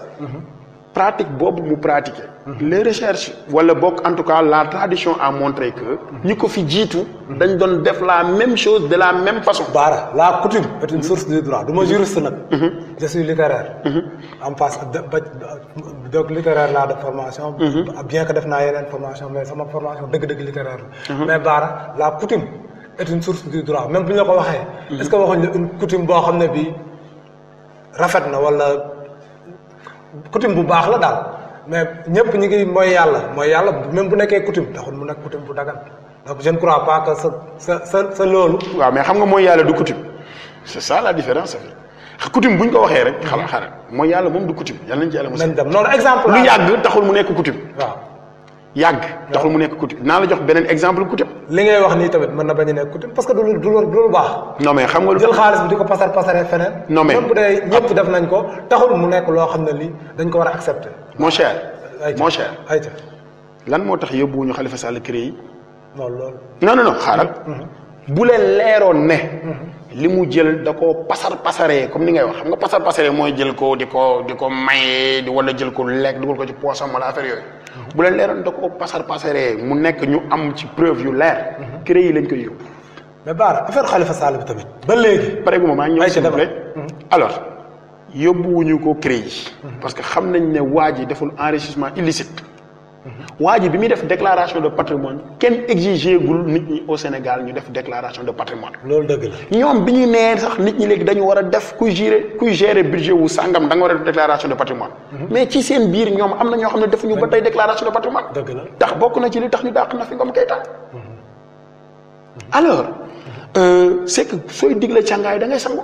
pratique boobu mu pratiquer. les recherches wala bokk en tout cas la tradition a montré que. ñi ko fi jiitu. dañ doon def la même chose de la même façon.
Bara la coutume est une source du droit du ma juriste nag. je suis littéraire. en passe donc littéraire laa de formation. bien que def naa yeneen formation mais sama formation dëgg-dëgg littéraire la. mais Bara la coutume est une source du droit même bu ñu la ko waxee. est-ce que waxuñ la une coutume boo xam ne bii rafet na wala. coutume bu baax la daal mais ñëpp ñi ngi mooy yàlla même bu nekkee coutume taxul mu nekk coutume bu dagan donc je ne crois pas que sa loolu.
waaw mais xam nga mooy yàlla du coutume c'est ça la différence coutume bu ñu ko waxee rek. xala mooy yàlla moom du coutume yàlla nañ ci yàlla.
nañ dem noonu exemple
lu yàgg taxul mu nekk coutume.
waaw
yàgg taxul mu nekk coutume naa la jox beneen exemple coutume.
li ngay wax nii tamit mën na bañ a nekk coutume parce que du lu baax.
non mais xam nga lu
jël xaalis bi di ko pasaree feneen.
non mais
même bu dee ñëpp def nañ ko taxul mu nekk loo xam ne lii dañ ko war a accepter.
mon cher. mon cher
ayca
lan moo tax yóbbuwuñu Khalifa Sall CREI yi.
non loolu.
non xaaral. bu leen leeroon ne. li mu jël da koo pasaree comme ni ngay wax xam nga pasaree mooy jël ko di ko maye di wala jël ko lekk dugal ko ci poosam wala affaire yooyu. bu leen leeroon da koo pasaree mu nekk ñu am ci preuve yu leer. CREI yi lañ koy yóbbu.
mais Bara affaire Khalifa Sall bi tamit. ba léegi.
pare gu ma maa ngi ñëw s'il vous plaît. alors yóbbuwuñu ko CREI yi. parce que xam nañ ne waa ji deful enrichissement illicite. waa ji bi muy def déclaration de patrimoine kenn exigé gul nit ñi au Sénégal ñu def déclaration de patrimoine.
loolu dëgg la.
ñoom bi ñu nee sax nit ñi léegi dañu war a def kuy gérer budget wu sàngam da nga war a def déclaration de patrimoine. mais ci seen biir ñoom am na ñoo xam ne defuñu ba tey déclaration de patrimoine.
dëgg la
ndax bokk na ci li tax ñu dàq na fi Ngom Keïta. alors c'est que sooy digle càngaay da ngay sangu.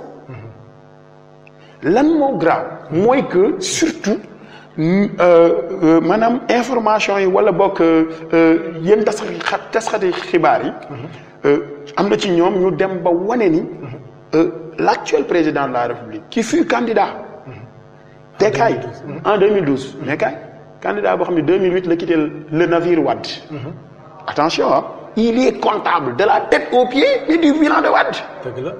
lan moo grave mooy que surtout. maanaam information yi wala bokk yéen tasxati xibaar yi. am na ci ñoom ñu dem ba wane ni. l'actuel président de la République qui fut candidat. te kaay en 2012. mais kaay candidat boo xam ne 2008 la quitté le navire Wade. attention ah il est comptable de la tête aux pieds et du bilan de Wade.
dëgg la.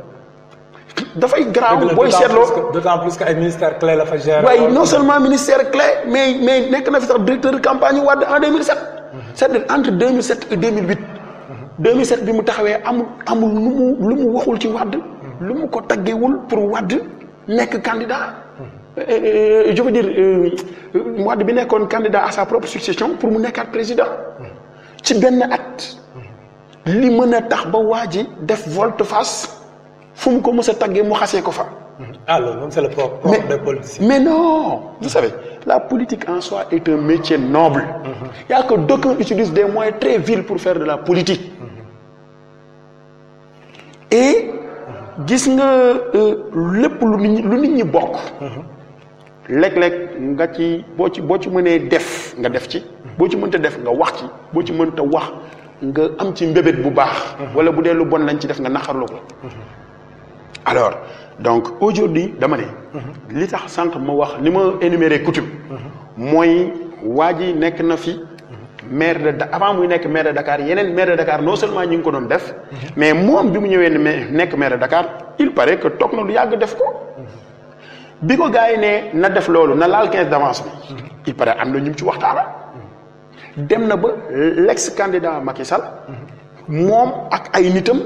dafay garaaw booy seetloo
d'autant plus que ay ministère clé la fa gérer.
waaye non seulement ministère clé mais nekk na fi sax directeur de campagne Wade en 2007. c'est-à-dire entre 2007 et 2008. 2007 bi mu taxawee amul lu mu waxul ci Wade. lu mu ko taggewul pour Wade nekk candidat. je veux dire Wade bi nekkoon candidat à sa propre succession pour mu nekkaat président. ci benn at. li mën a tax ba waa ji def volte-face. fu mu ko mës a taggee mu xasee ko fa.
ah loolu moom c'est le propre des politiciens.
mais non vous savez la politique en soi est un métier noble. Il y a que d'aucuns utilisent des moyens très vils pour faire de la politique. et gis nga lépp lu nit ñi bokk. léeg-léeg nga ci boo ci mënee def nga def ci. boo ci mënta def nga wax ci boo ci mënta wax nga am ci mbébét bu baax. wala bu dee lu bon lañ ci def nga naqarlu ko. alors donc aujourd'hui dama ne. li tax sànq ma wax li ma énuméré coutume. mooy waa ji nekk na fi. maire de avant muy nekk maire de Dakar yeneen maire de Dakar non seulement ñi ngi ko doon def. mais moom bi mu ñëwee nekk maire de Dakar il paraît que toog na lu yàgg def ko. bi ko gars yi ne na def loolu na laal 15 d'avance bi. il paraît am na ñu ci waxtaana dem na ba l'ex candidat Macky Sall. moom ak ay nitam.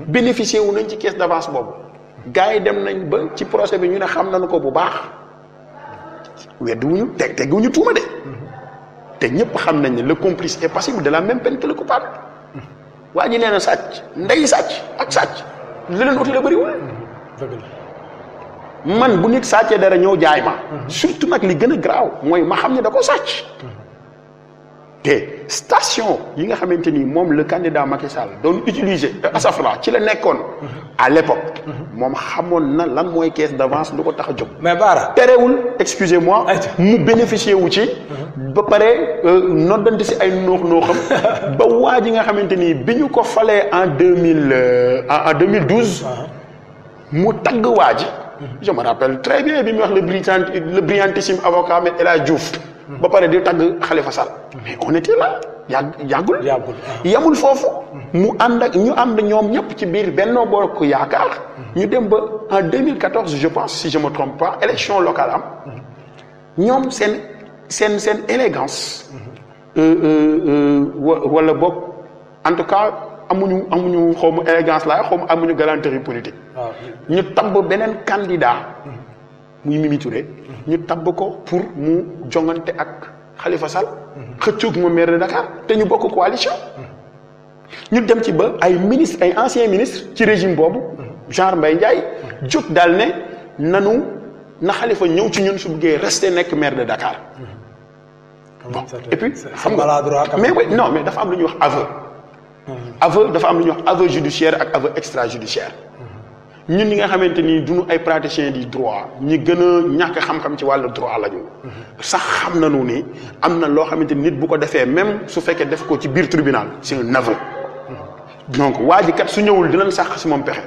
bénéficier wu nañ ci caisse d'avance boobu. gars yi dem nañ ba ci procès bi ñu ne xam nañu ko bu baax weddiwuñu tegguñu tuuma de te ñëpp xam nañ ne le complice est passible de la même peine que le coupable waa ji nee na sàcc ndey sàcc ak sàcc li leen uti la bëriwul man bu nit sàccee dara ñëw jaay ma surtout nag li gën a garaaw mooy ma xam ne da ko sàcc te station yi nga xamante ni moom le candidat Macky Sall doon utiliser asafra ci la nekkoon à l'époque moom xamoon na lan mooy caisse d'avance lu ko tax a jóg.
mais Bara
terewul excusez-moi mu bénéficier wu ci ba pare noddante si ay noox-nooxam ba waa ji nga xamante ni bi ñu ko falee en 2012 mu tagg waa ji je me rappelle très bien bi muy wax le brillantissime avocat Me El Hadji Diouf ba pare di tagg Khalifa Sall mais on était là yàggul.
yàggul
yamul foofu. mu ànd ak ñu ànd ñoom ñëpp ci biir Benno Bokk Yaakaar. ñu dem ba en 2014 je pense si je me trompe pas élection locale am. ñoom seen élégance. wala boog en tout cas amuñu xaw ma élégance la xaw ma amuñu galanterie politique. ñu tabb beneen candidat. muy Mimi Touré. ñu tabb ko pour mu jongante ak Khalifa Sall. xëccoog moom maire de Dakar te ñu bokk coalition. ñu dem ci ba ay ministres ay anciens ministres ci régime boobu. genre Mbaye Ndiaye. jóg daal ne na Khalifa ñëw ci ñun su bëggee rester nekk maire de Dakar. bon et puis xam nga mais oui non mais dafa am lu ñuy wax aveu. aveu dafa am lu ñuy wax aveu judiciaire ak aveu extrajudiciaire. ñun ñi nga xamante ni duñu ay praticiens du droit ñi gën a ñàkk xam-xam ci wàllu droit la ñu. sax xam nañu ni am na loo xamante ni nit bu ko defee même su fekkee def ko ci biir tribunal c'est un aveu. donc waa ji kat su ñëwul dinañ sax si moom pexe.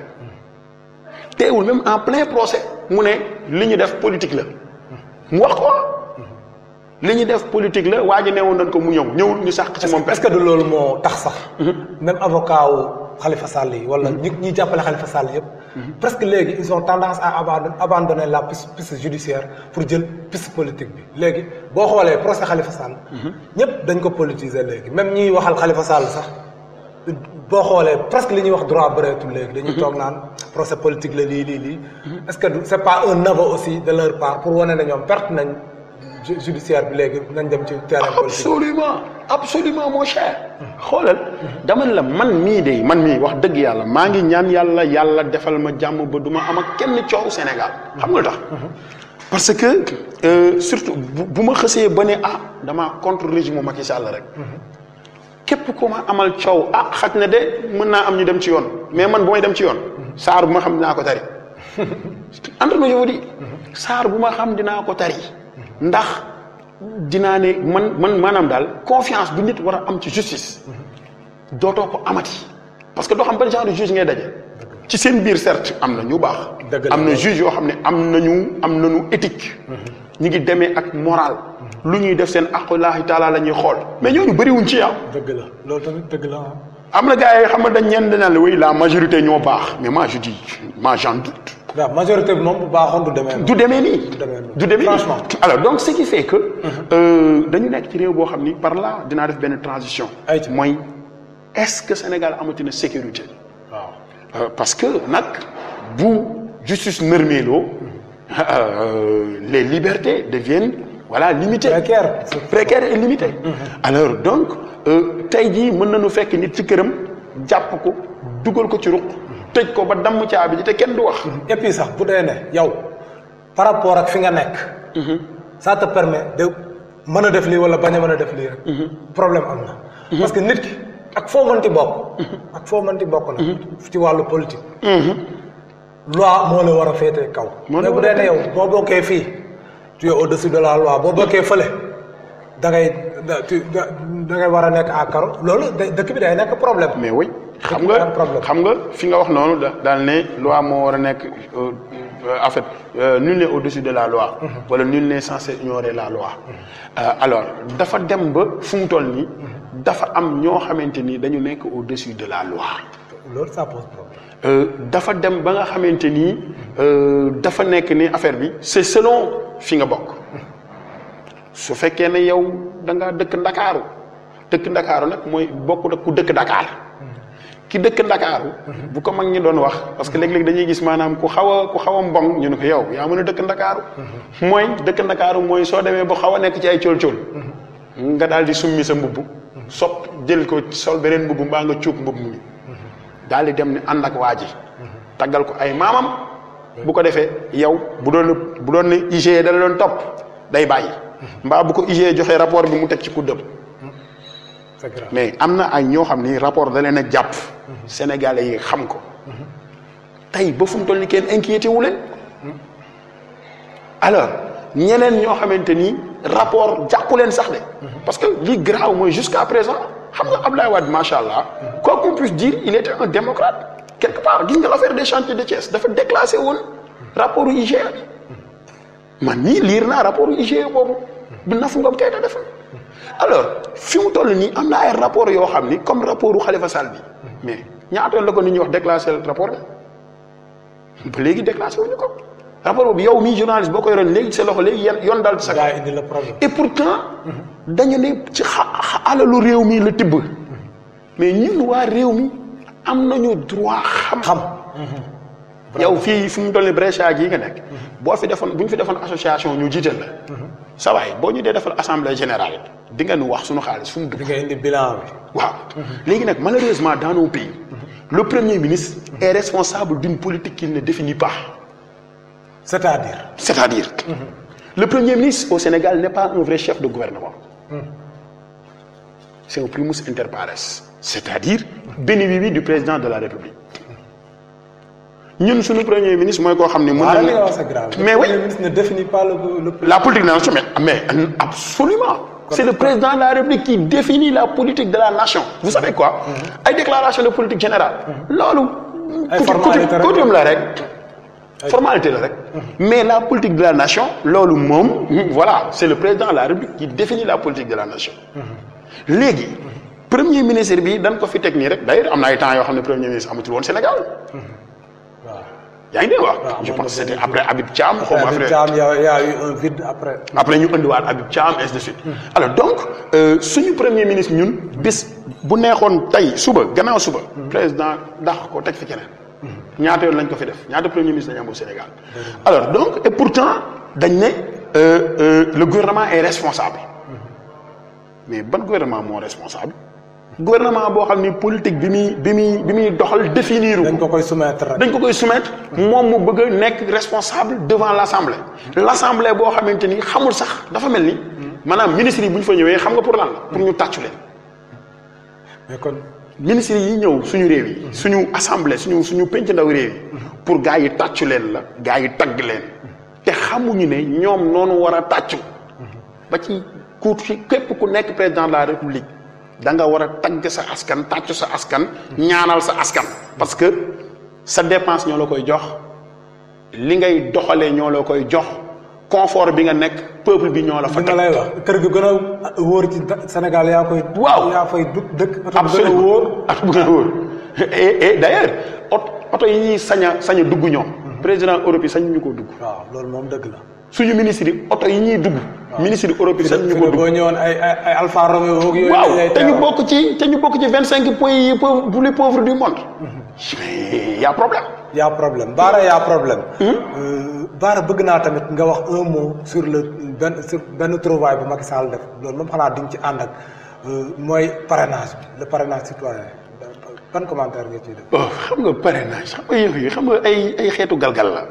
teewul même en plein procès mu ne li ñu def politique la mu wax ko. li ñu def politique la waa ji neewoon nañ ko mu ñëwul ñu sax ci moom.
est-ce que du loolu moo tax sax. même avocat wu Khalifa Sall yi wala ñi jàppale Khalifa Sall yëpp. presque léegi ils ont tendance à abandonner la piste judiciaire pour jël piste politique bi léegi boo xoolee procès Khalifa Sall. ñëpp dañ ko politiser léegi même ñiy waxal Khalifa Sall sax boo xoolee presque li ñuy wax droit bëreetul léegi. dañuy toog naan procès politique la lii. est-ce que c'est pas un aveu aussi de leur part pour wane ne ñoom perte nañ. judiciaire bi léegi nañ dem ci terrain politique.
absolument mon cher. xoolal dama la man mii wax dëgg yàlla maa ngi ñaan yàlla defal ma jàmm ba du ma am ak kenn coow Sénégal xam nga lu tax. parce que surtout bu ma xësee ba ne dama contre régime Macky Sall rek. képp ku ma amal coow xaj na de mën naa am ñu dem ci yoon mais man bu may dem ci yoon. saar bu ma xam dinaa ko tari. entre nous je vous dis saar bu ma xam dinaa ko tari. ndax dinaa ne man maanaam daal confiance bi nit war a am ci justice dootoo ko amati parce que doo xam ban genre de juge ngay daje ci seen biir certes am na ñu baax am na juge yoo xam ne am nañu éthique ñu ngi demee ak moral lu ñuy def seen aqulaahi taala la ñuy xool mais ñooñu bëriwuñ ci
dëgg la loolu tamit dëgg la
am na gars yi xam nga dañ ñeen dañaan la oui la majorité ñoo baax mais moi je dis j'en doute.
waaw majorité bi moom bu baaxoon
du demee nii.
franchement.
alors donc ce qui fait que. dañu nekk ci réew boo xam ni par là dinaa def benn transition. mooy est-ce que Sénégal amati na sécurité. waaw parce que nag bu justice nërmeeloo les libertés deviennent limitées. précaires et limitées. alors donc tey jii mën nañu fekk nit ci këram jàpp ko dugal ko ci ruq. tëj ko ba damm caabi ji te kenn du wax.
et puis sax bu dee ne yow par rapport ak fi nga nekk. ça te permet de mën a def lii wala bañ a mën a def lii rek. problème am na. parce que nit ki ak foo mënti bokk. na ci wàllu politique. loi moo la war a féetee kaw. mais bu dee ne yow boo bokkee fii tu es au-dessus de la loi boo bokkee fële da ngay war a nekk à carreau loolu dëkk bi day nekk problème.
mais oui. xam nga fi nga wax noonu daal ne loi moo war a nekk en fait nul n'est au-dessus de la loi. wala nul n'est censé ignorer la loi. alors dafa dem ba fu mu toll nii. dafa am ñoo xamante ni dañu nekk au-dessus de la loi.
loolu ça pose problème.
dafa dem ba nga xamante ni dafa nekk ni affaire bi c'est selon fi nga bokk. su fekkee ne yow da nga dëkk Ndakaaru nag mooy bokk da ku dëkk Dakar. ki dëkk Ndakaaru bu ko mag ñi doon wax parce que léeg-léeg dañuy gis maanaam ku xaw a mbong ñu ne ko yow yaa mën a dëkk Ndakaaru mooy dëkk Ndakaaru mooy soo demee ba xaw a nekk ci ay cool-cool nga daal di summi sa mbubb jël ko sol beneen mbubb mbaa nga cuub mbubb mi daal di dem ne ànd ak waa ji taggal ko ay maamam bu ko defee yow bu doon ne IGE da la doon topp day bàyyi mbaa bu ko IGE joxee rapport bi mu teg ci kuddam mais am na ay ñoo xam ni rapport da leen a jàpp. Sénégalais yi xam ko. tey ba fu mu toll ni kenn inquiété wu leen. alors ñeneen ñoo xamante ni rapport jàppu leen sax de. parce que li grave mooy jusqu'à présent xam nga Abdoulaye Wade macha allah. quoi qu'on puisse dire il était un démocrate. quelque part gis nga l'affaire des chantiers de Thiès dafa déclassé woon rapport IGE man nii lire naa rapport IGE boobu. bu Nafu Ngom Keïta defal alors fi mu toll nii am na ay rapport yoo xam ni comme rapportu Khalifa Sall bi mais ñaata la ko nit ñi wax déclassé rapport bi ba léegi déclassé wuñu ko rapport boobu yow mii journaliste boo ko yoroon léegi sa loxo léegi yoon daal ci sa
gaa indi la problème.
et pourtant dañu ne ci alalu réew mi la tibb mais ñun waa réew mi am nañu droit xam yow fii fi mu toll nii Brescia gii nga nekk boo fi defoon bu ñu fi defoon association ñu jiital la sa waay boo ñu dee defal assemblée générale di nga nu wax suñu xaalis fu mu dugg.
di nga indi bilan bi.
waaw léegi nag malheureusement dans nos pays le premier ministre est responsable d'une politique qu'il ne définit pas. C'est-à-dire le premier ministre au Sénégal n'est pas un vrai chef de gouvernement. C'est un primus inter pares. C'est-à-dire bénéfice du président de la République. Ñun suñu premier ministre mooy koo xam ne mën na mais oui
le premier ministre ne définit pas le
la politique de la nation mais absolument c'est le président de la République qui définit la politique de la nation. Vous savez quoi ay déclaration de politique générale loolu coutume la rek formalité la rek mais la politique de la nation loolu moom voilà c'est le président de la République qui définit la politique de la nation. Léegi premier ministre bi dañ ko fi teg nii rek d'ailleurs am na ay temps yoo xam ne premier ministre amatul woon Sénégal. yaa ngi dégg wax je pense que c'était après Habib Thiam. xaw ma après
Habib Thiam y a eu un vide après.
après ñu indiwaat Habib Thiam ainsi de suite. alors donc suñu premier ministre ñun bis bu neexoon tey suba gannaaw suba. président dàq ko teg fi keneen. ñaata yoon lañ ko fi def ñaata premier ministre lañ am au Sénégal. alors donc et pourtant dañ ne le gouvernement est responsable. mais ban gouvernement moo responsable. gouvernement boo xam ni politique bi muy doxal définir.
dañ ko koy soumettre rek.
dañ ko koy soumettre moom mu bëgg a nekk responsable devant l'assemblée. l'assemblée boo xamante ni xamul sax dafa mel ni. maanaam ministres yi bu ñu fa ñëwee xam nga pour lan la. pour ñu tàccu leen.
mais kon
ministres yi ñëw suñu réew yi. suñu assemblée suñu penc ndaw réew yi. pour gars yi tàccu leen la gars yi tagg leen. te xamuñu ne ñoom noonu war a tàccu. ba ci képp ku nekk président de la république. da nga war a tagg sa askan tàccu sa askan ñaanal sa askan parce que sa dépense ñoo la koy jox li ngay doxalee ñoo la koy jox confort bi nga nekk peuple bi ñoo la fa teg.
lay wax kër gi gën a wóor ci Sénégal yaa koy.
waaw
yaa fay dëkk.
absolument
wóor
at bu gën a wóor et d'ailleurs oto yi ñuy sañ a dugg ñoom. président Europe yi sañ ñu ko dugg.
waaw loolu moom dëgg la.
suñu ministre yi oto yi ñuy dugg. ministre yi Europe yi sañ ñu ko dugg.
boo ñëwoon ay Alfa Romeo yooyu.
waaw te ñu bokk ci 25 pays yi plus pauvres du monde. y a problème.
y a problème Bara y a problème. Bara bëgg naa tamit nga wax un mot sur benn trouvaille bu Macky Sall def loolu moom xanaa diñ ci ànd ak mooy parrainage bi le parrainage citoyen ban commentaire nga ciy def.
xam nga parrainage xam nga yëf yi xam nga ay xeetu galgal la.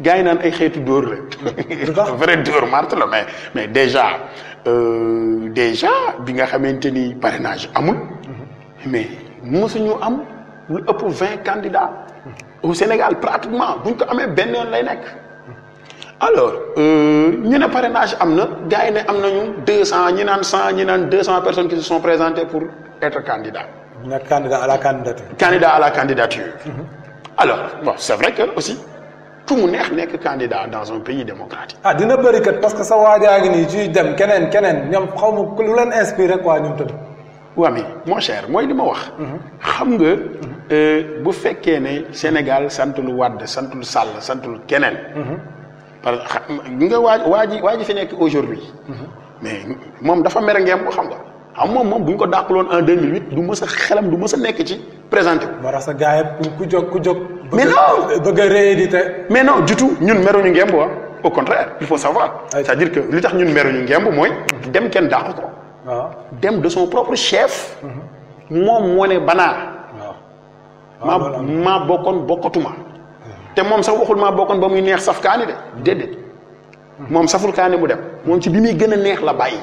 gars yi naan ay xeetu dóor la. vrai dóor marte la mais déjà bi nga xamante ni parrainage amul. mais mosuñu am lu ëpp 20 candidats. au Sénégal pratiquement buñ ko amee benn yoon lay nekk. alors ñu ne parrainage am na gars yi ne am nañu 200 ñi naan 100 ñi naan 200 personnes qui se sont présentées pour être candidat.
nekk candidat à la candidature.
candidat à la candidature. alors bon c'est vrai que aussi. ku mu neex nekk candidat dans un pays démocratique.
dina bëri kat parce que sa waajaa ngi nii ciy dem keneen ñoom xaw ma lu leen inspiré quoi ñoom tamit.
waaw mais mon cher mooy li ma wax. xam nga bu fekkee ne Sénégal santul Wade santul Sall santul keneen. parce que nga waa ji fi nekk aujourd'hui mais moom dafa mere ngeem ko xam nga. xam moom bu ñu ko dàqaloon en 2008 du mës a xelam du mës a nekk ci présenté
moo tax sa gars yi ku jóg.
mais non
bëgg a rééditer.
mais non du tout ñun meruñu ngemb au contraire il faut savoir. c'est-à-dire que li tax ñun meruñu ngemb mooy. dem kenn dàq ko.
waaw
dem de son propre chef. moom moo ne banaa. waaw maa bokkoon bokkatuma. te moom sax waxul maa bokkoon ba muy neex saf kaani de déedéet. moom saful kaani mu dem moom ci bi muy gën a neex la bàyyi.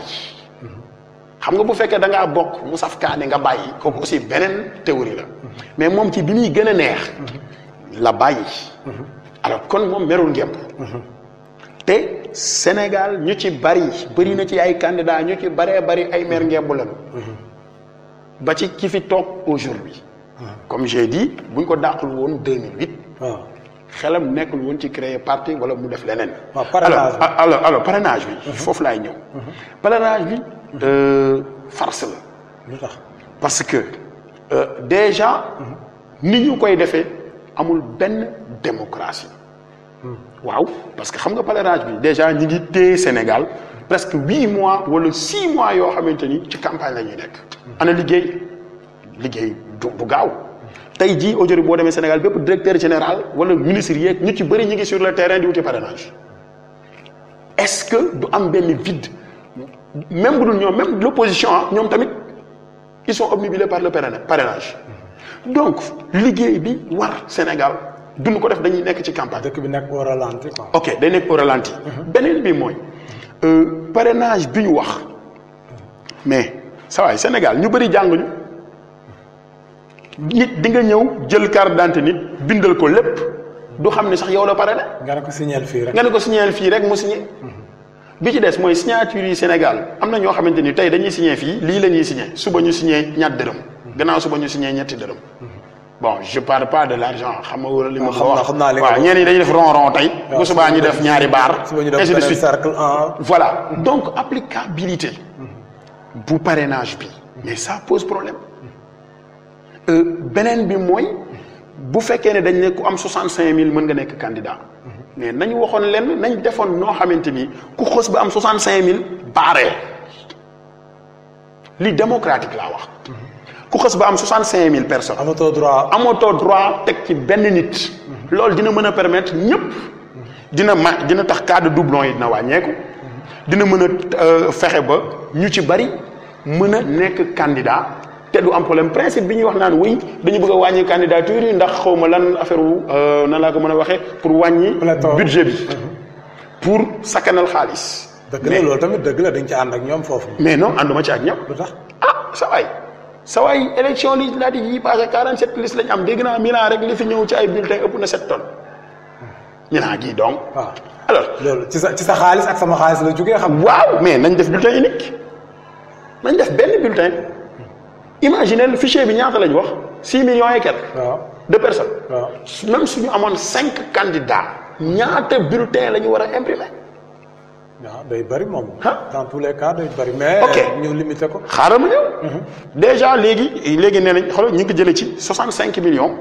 xam nga bu fekkee da ngaa bokk mu saf kaani nga bàyyi kooku aussi beneen théorie la mais moom ci bi muy gën a neex la bàyyi alors kon moom merul ngemb te Sénégal ñu ci bëri na ci ay candidats ñu ci bari ay mer ngemb lañu ba ci ki fi toog aujourd'hui comme j'ai dit buñ ko dàqul woon 2008 xelam nekkul woon ci créer parti wala mu def leneen alors parrainage bi foofu laay ñëw parrainage bi farce la.
lu tax
parce que déjà ni ñu koy defee amul benn démocratie. waaw parce que xam nga parrainage bi déjà ñi ngi téye Sénégal presque 8 mois wala 6 mois yoo xamante ni ci campagne la ñuy nekk. ana liggéey du gaaw. tey jii aujourd'hui boo demee Sénégal bépp directeur général wala ministre yeeg ñu ci bëri ñu ngi sur le terrain di wuti parrainage est-ce que du am benn vide même bu dul ñoom même l'opposition ñoom tamit ils sont obnubilés par le parrainage donc liggéey bi war Sénégal duñu ko def dañuy nekk ci campagne.
dëkk bi nekk au ralenti quoi.
ok day nekk au ralenti. beneen bi mooy parrainage bi ñu wax mais saa waay Sénégal ñu bëri jànguñu. nit di nga ñëw jël carte d'identité nit bindal ko lépp du xam ne sax yow la parrainé.
nga ne ko signéel fii rek.
nga ne ko signéel fii rek mu signé. bi ci des mooy signature yi Sénégal am na ñoo xamante ni tey dañuy signé fii lii la ñuy signé suba ñu signé ñaat dërëm. gannaaw suba ñu signé ñetti dërëm. bon je parle pas de l'argent xam nga wala li ma ko wax. waaw ñenn ñi dañuy def rond tey. bu subaa ñu def ñaari baar.
suba ñu def benn cercle
voilà donc applicabilité bu parrainage bi mais ça pose problème. beneen bi mooy bu fekkee ne dañ ne ku am 65000 mën nga nekk candidat mais nañu waxoon lenn nañ defoon noo xamante ni ku xës ba am 65000 baaree li démocratique laa wax ku xës ba am 65000 personnes. amatoo droit teg ci benn nit. loolu dina mën a permettre ñëpp dina tax cas de doublon yi dina wàññeeku dina mën a fexe ba ñu ci bari mën a nekk candidat. te du am problème principe bi ñuy wax naan oui dañu bëgg a wàññi candidature yi ndax xaw ma lan affaire wu nan laa ko mën a waxee pour wàññi budget bi pour sakkanal xaalis.
dëgg la loolu tamit dëgg la dañ ci ànd ak ñoom foofu.
mais non ànduma ci ak ñoom.
lu tax
sa waay élection législative yi passé 47 listes lañ am dégg naa Milan rek li fi ñëw ci ay bulletins ëpp na 7 tonnes. Milan gii donc.
waaw
alors
loolu ci sa xaalis ak sama xaalis la jógee xam.
waaw mais nañ def bulletin unique nañ def benn bulletin. imaginez le fichier bi ñaata lañ wax 6 millions et quelques. de personnes. même suñu amoon 5 candidats ñaata bulletin la ñu war a imprimer.
waaw day bëri moom. dans tous les cas day bëri. mais ñu limité ko.
xaaral ma ñëw. déjà léegi nee nañ xoolal ñu ngi ko jëlee ci 65 millions.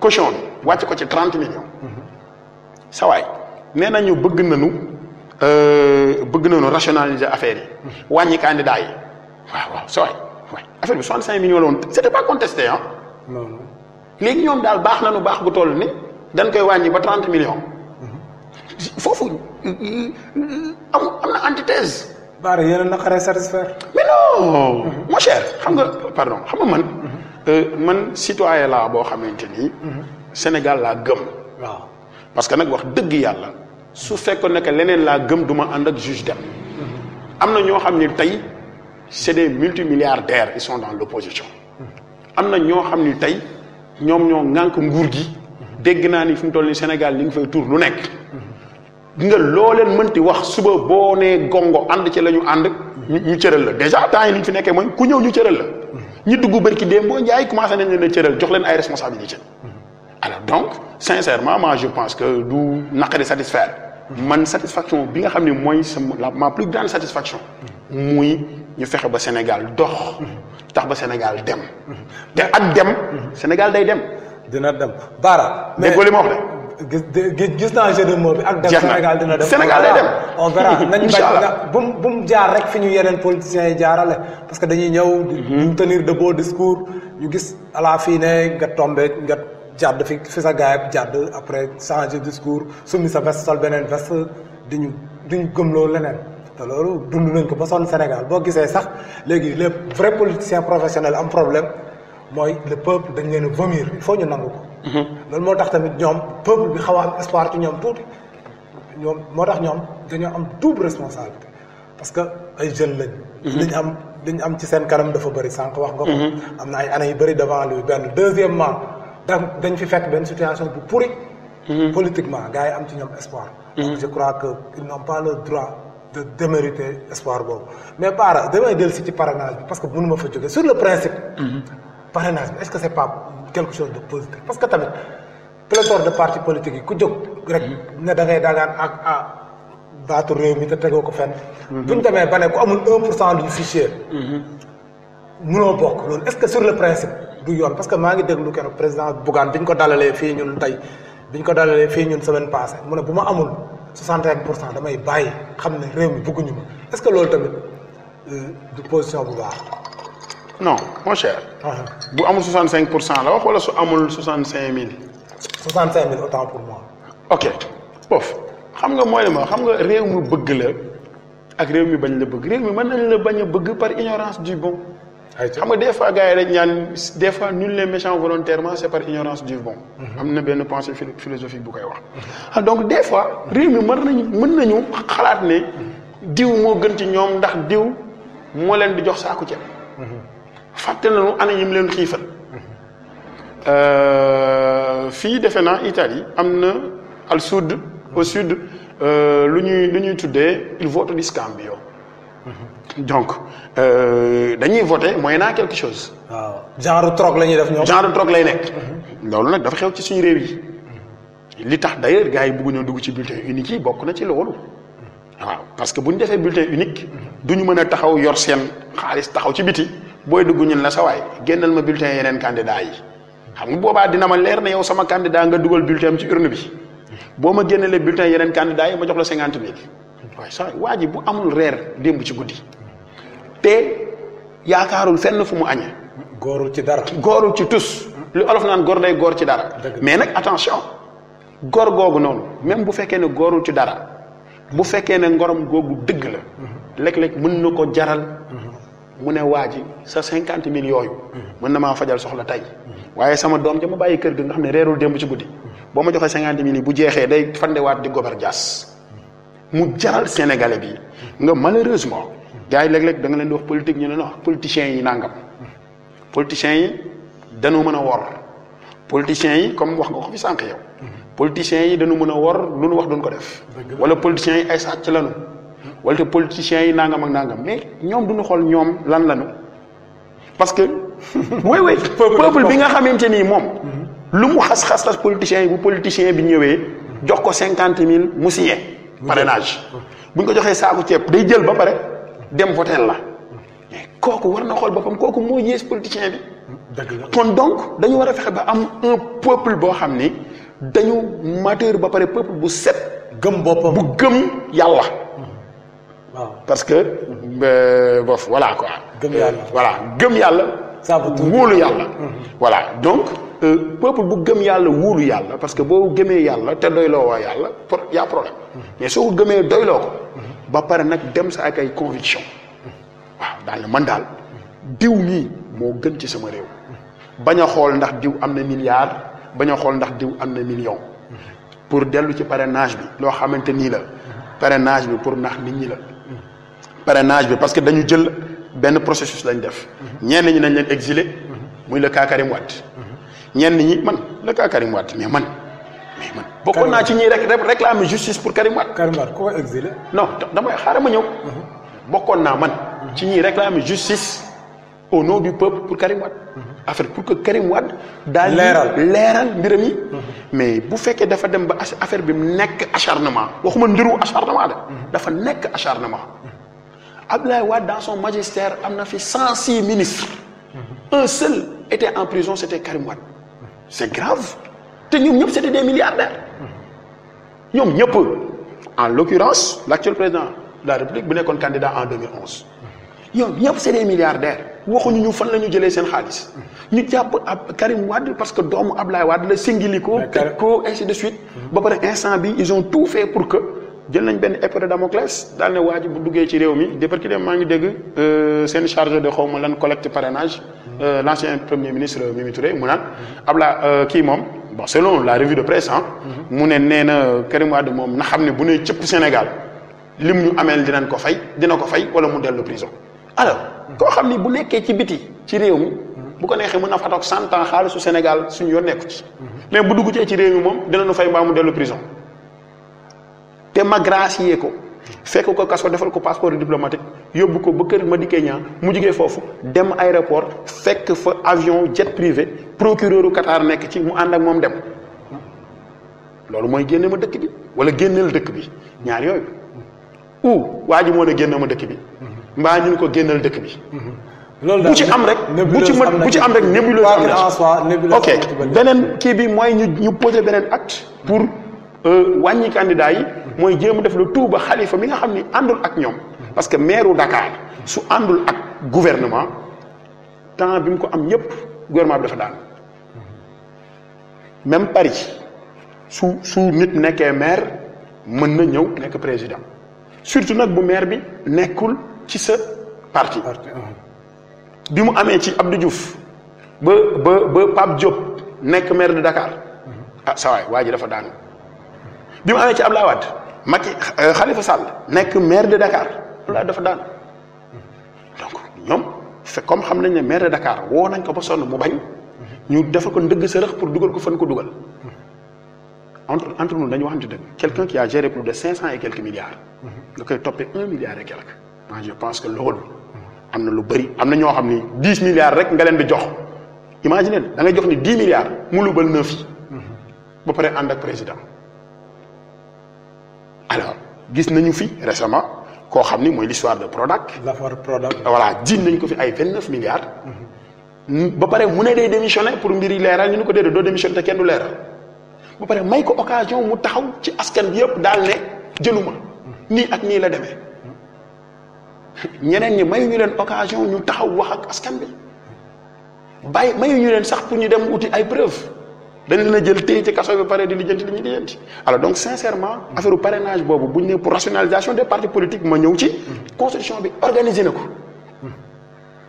caution bi wàcc ko ci 30 millions. sa waay nee nañu bëgg nañu rationaliser affaire yi. wàññi candidats yi waaw sa waay. affaire bi 65 millions la woon c'était pas contesté ah.
non.
léegi ñoom daal baax nañu baax gu toll ni dañ koy wàññi ba 30 millions. foofu am na antithèse.
Bara yéen a naqaree satisfaire.
mais non. mon cher xam nga man. man citoyen laa boo xamante ni. Sénégal laa gëm.
waaw
parce que nag wax dëgg yàlla su fekkoon ne que leneen laa gëm du ma ànd ak juge dem. am na ñoo xam ni tey. c'est des multimilliardaires ils sont dans l'opposition am na ñoo xam ni tey ñoom ñoo ŋànk nguur gi dégg naa ni fi mu toll ni Sénégal li nga fay tur lu nekk nga loo leen mënti wax suba boo nee gongo ànd ci la ñu ànd ñu cëral la déjà temps yi li ñu fi nekkee mooy ku ñëw ñu cëral la ñi dugg bërki démb boo njaay commencé nañ leen a cëral jox leen ay responsabilités alors donc sincèrement moi je pense que du naqari satisfaire man satisfaction bi nga xam ne mooy ma plus grande satisfaction muy ñu fexe ba Sénégal dox tax ba Sénégal dem te ak dem Sénégal day dem
dina dem Bara
déggoo li ma wax
de gis naa jeu de mots bi ak dem Sénégal dina dem
Sénégal day dem
on verra nañ bañ bu mu jaar rek fi ñu yeneen politiciens yi jaarale parce que dañuy ñëw ñu tenir de beaux discours ñu gis à la fin ne nga tombé nga jàdd fi sa gaay bi jàdd après changer discours summi sa veste sol beneen veste diñu gëmloo leneen te loolu dund nañ ko ba sonn Sénégal boo gisee sax léegi les vrais politiciens professionnels am problème mooy le peuple dañ leen a vomir il faut ñu nangu ko. loolu moo tax tamit ñoom peuple bi xaw a am espoir ci ñoom tuuti ñoom moo tax ñoom dañoo am double responsabilité parce que ay jeunes lañ. liñ am ci seen kanam dafa bëri sànq wax nga ko. am na ay années yu bëri devant lui benn deuxièmement dañ fi fekk benn situation bu pourri. politiquement gars yi am ci ñoom espoir. donc je crois que ils n'ont pas le droit de démériter espoir boobu mais Bara damay dellu si ci parrainage bi parce que mënu ma fa jógee sur le principe. parrainage bi est-ce que c'est pas quelque chose de positif parce que tamit pléthore de partis politiques yi ku jóg rek ne da ngay dagaan ak baatu réew mi te tegoo ko fenn. buñ demee ba ne ku amul 1% du fichier. munoo bokk loolu est-ce que sur le principe du yoon parce que maa ngi déglu keroog président Bougane biñ ko dalalee fii ñun semaine passée mu ne bu ma amul 65% damay bàyyi xam ne réew mi bëgguñu ma est-ce que loolu tamit du position bu baax.
non mon cher. bu amul 65% la wax wala su amul 65000.
65000 autant pour moi.
ok foofu xam nga mooy li ma xam nga réew mi bëgg la ak réew mi bañ la bëgg réew mi mën nañ la bañ a bëgg par ignorance du bon. xam nga des fois gars yi dañ ñaan des fois nul n'est méchant volontairement c'est par ignorance du bon. am na benn pensée philosophique bu koy wax. donc des fois réew mi mën nañu xalaat ne diw moo gën ci ñoom ndax diw moo leen di jox saaku ceeb. fàtte nañu ana yi mu leen xiifal. fii defe naa Italie am na au sud lu ñuy tuddee il vote di scambio. donc dañuy voter moyennant quelque chose.
waaw genre troc la ñuy def ñoom.
genre troc lay nekk. loolu nag dafa xew ci suñu réew yi. li tax d'ailleurs gars yi bëgg ñoo dugg ci bulletin unique yi bokk na ci loolu. waaw parce que bu ñu defee bulletin unique. du ñu mën a taxaw yor seen xaalis taxaw ci biti booy dugg ñun la sa waay génnal ma bulletin yeneen candidat yi. xam nga boobaa dina ma leer ne yow sama candidat nga dugal bulletin am ci urne bi boo ma génnelee bulletin yeneen candidat yi ma jox la 50 000 waaye saa waa ji bu amul reer démb ci guddi te yaakaarul fenn fu mu añee.
góorul ci dara.
góorul ci tus li olof naan góor day góor ci dara. mais nag attention góor googu noonu même bu fekkee ne góorul ci dara bu fekkee ne ngorom googu dëgg la. léeg-léeg mën na ko jaral. mu ne waa ji sa 50 000 yooyu. mën na maa fajal soxla tey. waaye sama doom ja ma bàyyi kër ga nga xam ne reerul démb ci guddi boo ma joxee 50 000 yi bu jeexee day fandewaat di gober jaas mu jaral sénégalais bi nga malheureusement gars yi léeg-léeg da nga leen di wax politique ñu ne non politiciens yi nangam politiciens yi dañoo mën a wor politiciens yi comme wax nga ko fi sànq yow politiciens yi dañu mën a wor lu nu wax duñ ko def wala politiciens yi ay sàcc lañu wala te politiciens yi nangam ak nangam mais ñoom duñu xool ñoom lan lañu parce que oui peuple bi nga xamante nii moom lu mu xas politiciens yi bu politicien bi ñëwee jox ko 50 000 mu signé parrainage bu ñu ko joxee saaku ceeb day jël ba pare dem voter la mais kooku war na xool boppam kooku moo yées politicien bi kon donc dañu war a fexe ba am un peuple boo xam ni dañu mature ba pare peuple bu set
gëm boppam
bu gëm yàlla
waaw
parce que bof voilà quoi
gëm yàlla
voilà gëm yàlla wóolu yàlla voilà donc peuple bu gëm yàlla wóolu yàlla parce que boo gëmee yàlla te doyloo waa yàlla y a problème mais soo ko gëmee doyloo ko ba pare nag dem sa ak ay conviction waaw daal ne man daal diw nii moo gën ci sama réew bañ a xool ndax diw am na milliard bañ a xool ndax diw am na million pour dellu ci parrainage bi loo xamante nii la parrainage bi pour nax nit ñi la parrainage bi parce que dañu jël benn processus lañ def ñenn ñi nañ leen exilé muy le cas Karim Wade ñenn ñi man le cas Karim Wade mais man bokkoon naa ci ñi rek réclamer justice pour Karim Wade.
Karim Wade ku ko exilé.
non damay xaaral ma ñëw. bokkoon naa man ci ñi réclamer justice au nom du peuple pour Karim Wade. affaire pour que Karim Wade daal leeral mbiram yi. mais bu fekkee dafa dem ba affaire bi nekk acharnement waxuma ndiru acharnement de. dafa nekk acharnement. Abdoulaye Wade dans son magistère am na fi 106 ministres. un seul était en prison c'était Karim Wade. c'est grave te ñoom ñëpp c'était des milliardaires. ñoom ñëpp en l'occurrence l'actuel président de la République bu nekkoon candidat en 2011. ñoom ñëpp c'est des milliardaires waxuñu ñu fan la ñu jëlee seen xaalis. ñu jàpp ab Karim Wade parce que doomu Abdoulaye Wade la singili ko teg ko ainsi de suite. ba pare instant bi ils ont tout fait pour que jël nañ benn épée de Damoclès daal ne waa ji bu duggee ci réew mi depuis que maa ngi dégg seen chargé de xaw ma lan collecte parrainage. L'ancien premier ministre Mimi Touré mu naan Abdoulaye kii moom bon selon la revue de presse mu ne nee na Karim Wade moom na xam ne bu ne cëpp Sénégal lim ñu ameel dina ko fay wala mu dellu prison. alors koo xam ni bu nekkee ci biti ci réew mi bu ko neexee mën na fa toog 100 ans xaalisu Sénégal suñu yoon nekku ci mais bu dugg ci réew mi moom dinañu fay mbaa mu dellu prison te ma gracier ko fekk ko kaso defal ko passeport diplomatique yóbbu ko ba kër Madické Niang mu jugee foofu dem aéroport fekk fa avion jet privé procureur u Qatar nekk ci mu ànd ak moom dem loolu mooy génne ma dëkk bi wala génneel dëkk bi ñaar yooyu ou waa ji moo ne génn ma dëkk bi mbaa ñu ko génnal dëkk bi
loolu
bu ci am rek bu ci am rek nébuleuse am na ok beneen kii bi mooy ñu poser beneen acte pour wàññi candidat yi mooy jéem a def le tout ba Khalifa mi nga xam ni àndul ak ñoom parce que maire Dakar su àndul ak gouvernement temps bi mu ko am yépp gouvernement bi dafa daan même Paris su nit nekkee maire mën na ñëw nekk président surtout nag bu maire bi nekkul ci sa parti bi mu amee ci Abdou Diouf ba Pape Diop nekk maire de Dakar ah saa waay waa ji dafa daanu bi mu amee ci Abdoulaye Wade Macky Khalifa Sall nekk maire de Dakar loolu dafa daanu donc ñoom c'est comme xam nañ ne maire de Dakar woo nañ ko ba sonn mu bañ ñu defal ko ndëgg sërëx pour dugal ko fan ko dugal entre nous dañu waxante dëgg quelqu'un qui a géré plus de 500 et quelques milliards nga koy toppee 1 milliard et quelque moi je pense que loolu am na lu bëri am na ñoo xam ni 10 milliards rek nga leen di jox imagine da ngay jox ni 10 milliards mu lubal 9 yi ba pare ànd ak président alors gis nañu fi récemment koo xam ni mooy l'histoire de Prodac.
l'affaire Prodac.
voilà jiin nañu ko fi ay 29 milliards. ba pare mu ne day démissionné pour mbir yi leeral ñu ne ko déedéet doo démissionné te kenn du leeral. ba pare may ko occasion mu taxaw ci askan bi yëpp daal ne jëluma nii ak nii la demee ñeneen ñi mayuñu leen occasion ñu taxaw wax ak askan bi bàyyi mayuñu leen sax pour ñu dem uti ay preuves dañ leen a jël téye ci kaso bi pare di lijjanti li ñuy lijjanti alors donc sincèrement affaire u parrainage boobu bu ñu ne pour rationalisation des partis politiques ma ñëw ci constitution bi organisé na ko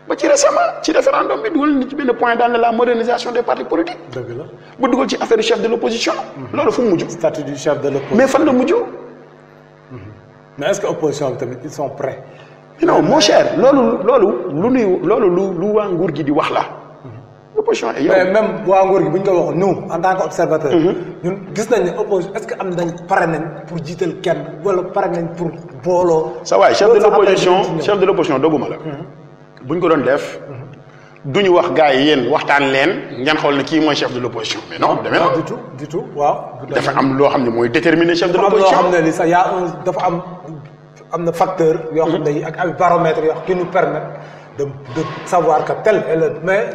ba ci récemment ci référendum bi dugal na ci benn point dans la modernisation des partis politiques.
dëgg la
ba dugal ci affaire du chef de l'opposition. loolu fu mu mujj.
statut du chef de l'opposition
mais fan la mujj.
mais est-ce que opposition bi tamit ils sont prêts.
non mon cher loolu lu waa nguur gi di wax la. opposition yow
mais même waa nguur gi bu ñu ko waxoon nous en tant que observateur. ñun gis nañ ne opposition est-ce que am nañ pare nañ pour jiital kenn wala pare nañ pour booloo.
sa waay chef de l'opposition dogguma la. bu ñu ko doon def duñu wax gars yi yéen waxtaan leen ngeen xool ne kii mooy chef de l'opposition mais non demee na
du tout waaw.
dafa am loo xam ne mooy déterminer chef de l'opposition.
am loo xam ne li sax yaa dafa am na facteur yoo xam ne ak ay baromètres yoo xam qui nous permettent de savoir que tel est le mais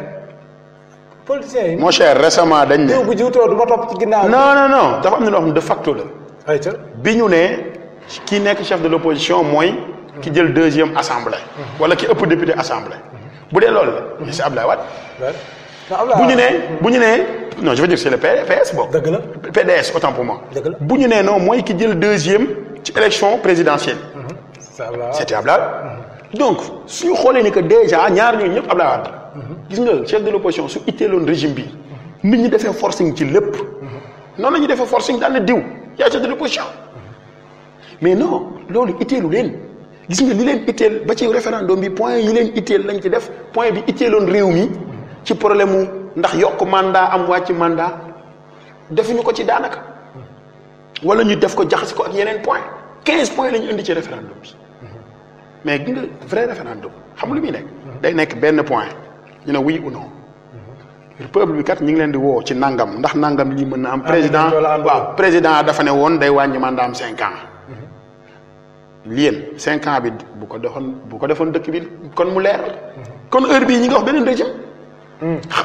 politiciens yi.
mon cher récemment dañ ne.
bu jiwtoo du ma topp ci ginnaaw.
non dafa am na loo xam ne de facto la.
ayca
bi ñu ne kii nekk chef de l'opposition mooy. ki jël deuxième assemblée. wala ki ëpp député assemblée. bu dee loolu la. c'est Abdoulaye Wade. bu ñu nee non je veux dire c'est le PS boobu.
dëgg la
PDS autant pour moi.
dëgg la
bu ñu nee non mooy ki jël deuxième ci élection présidentielle. c'était Abdoulaye Wade. donc suñu xoolee ni que déjà ñaar ñooñu ñëpp Abdoulaye Wade. gis nga chef de l'opposition su itteeloon régime bi nit ñi defee forcing ci lépp. noonu la ñuy defee forcing daal na diw yaa chef de l'opposition. mais non loolu itteelu leen. gis nga li leen itteel ba ci référendum bi point yi leen itteel lañ ci def point bi itteeloon réew mi ci problème mu ndax yokk mandat am wàcc mandat defuñu ko ci daanaka wala ñu def ko jaxase ko ak yeneen point 15 points la ñu indi ci référendum bi mais gis nga vrai référendum xam lu muy nekk. day nekk benn point ñu ne oui ou non peuple bi kat ñu ngi leen di woo ci nangam ndax nangam lii mën na am. président waaw président dafa ne woon day wàññi mandat am 5 ans. liyeen 5 ans bi bu ko defoon dëkk bi kon mu leer kon heure bii ñi nga wax beneen régime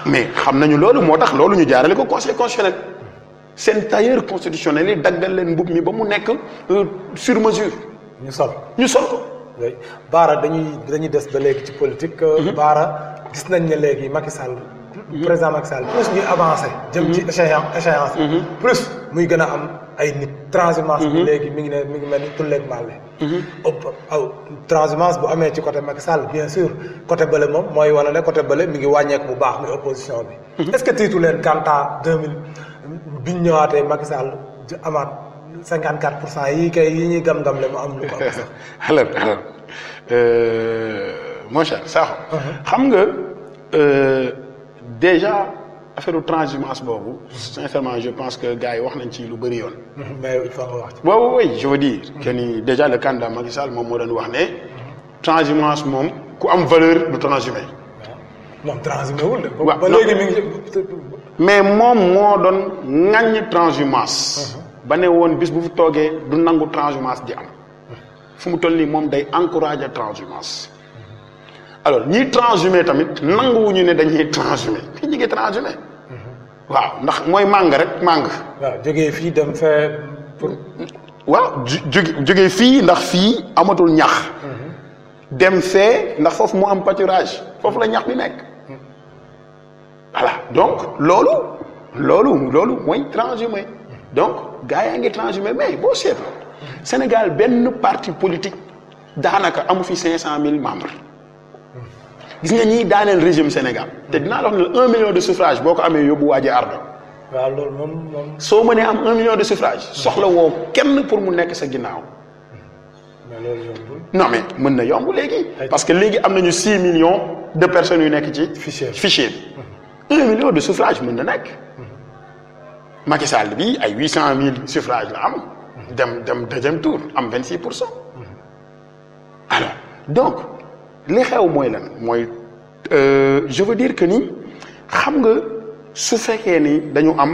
mais xam nañu loolu moo tax loolu ñu jaarale ko conseil constitutionnel seen tailleur constitutionnel yi daggal leen mbub mi ba mu nekk sur mesure
ñu sol
ko
Baara dañuy des ba léegi ci politique Baara gis nañ ne léegi Macky Sall président Macky Sall plus ñuy avancé jëm ci échéance plus muy gën a am ay nit transhumance bi léegi mi ngi mel ni tulleeg màlle transhumance bu amee ci côté Macky Sall bien sûr côté bële moom mooy wane ne côté bële mi ngi wàññeeku bu baax muy opposition bi est-ce que tiitu leen kanta 2000 biñ ñëwaatee Macky Sall amaat 54% yi kay yi ñuy gam-gam le mu am lu ko am sax
alors mon cher Sakho xam nga déjà affaire transhumance boobu sincèrement je pense que gars yi wax nañ ci lu bëri yoon.
mais il faut nga wax ci.
waaw oui je veux dire que ni déjà le candidat Macky Sall moom moo doon wax ne transhumance moom ku am valeur du transhumé.
moom transhumé wul de.
waaw
ba léegi mi ngi.
mais moom moo doon ŋaññi transhumance. ba ne woon bis bu fi toogee du nangu transhumance di am. fu mu toll nii moom day encourager transhumance alors ñiy transhumé tamit nanguwuñu ne dañuy transhumé fii ñu ngi transhumé waaw ndax mooy màng rek màng.
waaw jógee fii dem fee pour.
waaw jógee fii ndax fii amatul ñax. dem fee ndax foofu mu am pâturage foofu la ñax bi nekk. voilà donc loolu mooy transhumé donc gars yaa ngi transhumé mais boo seetloo Sénégal benn parti politique daanaka amu fi 500,000 membres. gis nga ñii daaneel régime Sénégal te dinaa la wax ne 1 million de suffrage boo ko amee yóbbu waajee ardo
waaw loolu moom.
soo mënee am 1 million de suffrage soxla woo kenn pour mu nekk sa ginnaaw.
mais loolu yombul.
non mais mën na yomb léegi. parce que léegi am nañu 6 millions de personnes yu nekk ci. fichier bi 1 million de suffrage mën na nekk. Macky Sall bi ay 800,000 suffrage la am. dem deuxième tour am 26%. alors donc. li xew mooy lan mooy je veux dire que ni xam nga su fekkee ni dañu am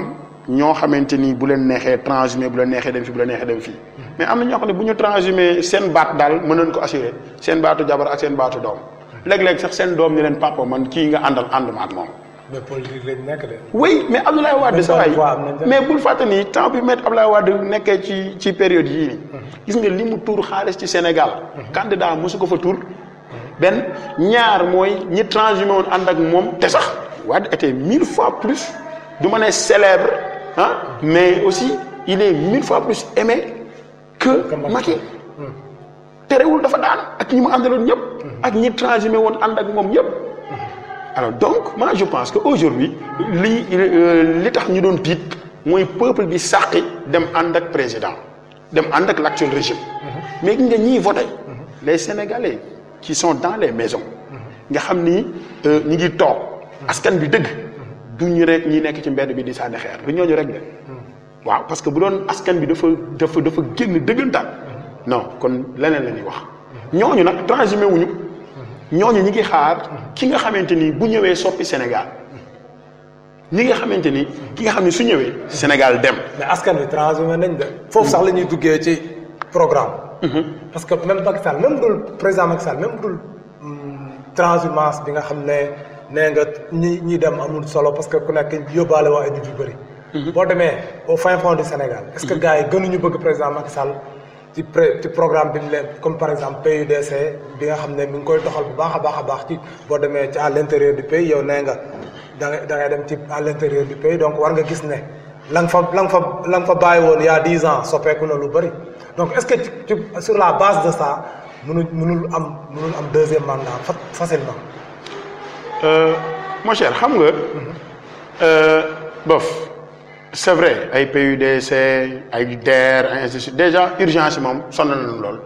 ñoo xamante ni bu leen neexee transhumé bu leen neexee dem fii bu leen neexee dem fii mais am na ñoo xam ne bu ñu transhumé seen baat daal mën nañ ko assuré seen baatu jabar ak seen baatu doom léeg-léeg sax seen doom ni leen papa man kii nga àndal ànduma ak moom.
mais politique lañ nekk de.
oui mais Abdoulaye Wade sa waay mais bul fàtte ni temps bi maître Abdoulaye Wade nekkee ci période yii nii gis nga li mu tuur xaalis ci Sénégal. candidat mosu ko fa tuur. benn ñaar mooy ñi transhumé woon ànd ak moom te sax Wade était 1000 fois plus du ma ne célèbre mais aussi il est 1000 fois plus aimé que Macky terewul dafa daan ak ñi mu àndaloon ñëpp ak ñi transhumé woon ànd ak moom ñëpp alors donc moi je pense que aujourd'hui li tax ñu doon tiit mooy peuple bi sàqi dem ànd ak président dem ànd ak l'actuel régime mais nga ñiy voté les Sénégalais qui sont dans les maisons nga xam ni ñi ngi toog askan bi dëgg du ñu rek ñi nekk ci mbedd bi di sànni xeer du ñooñu rek de waaw parce que bu doon askan bi dafa génn dëggantaan non kon leneen la ñuy wax ñooñu nag transhumé wuñu ñooñu ñi ngi xaar ki nga xamante ni bu ñëwee soppi Sénégal ñi nga xamante ni ki nga xam ne su ñëwee Sénégal dem.
mais askan bi transhumé nañ de foofu sax la ñuy duggee ci programme. parce que même Macky Sall même dul président Macky Sall même dul transhumance bi nga xam ne nee nga ñi dem amul solo parce que ku nekk yóbbaale waa ay nit yu bëri. boo demee au fin fond du Sénégal. est-ce que gars yi gënuñu bëgg président Macky Sall ci programme bi mu leen comme par exemple PUDC bi nga xam ne mi ngi koy doxal bu baax a baax ci boo demee ci à l'intérieur du pays yow nee nga da ngay dem ci à l'intérieur du pays donc war nga gis ne la nga fa bàyyi woon il y a 10 ans soppeeku na lu bëri. donc est-ce que sur la base de ça mënul am deuxième mandat facilement.
mon cher xam nga. bof c'est vrai ay PUDC ay DER ay institut déjà urgence yi moom sonn nañu lool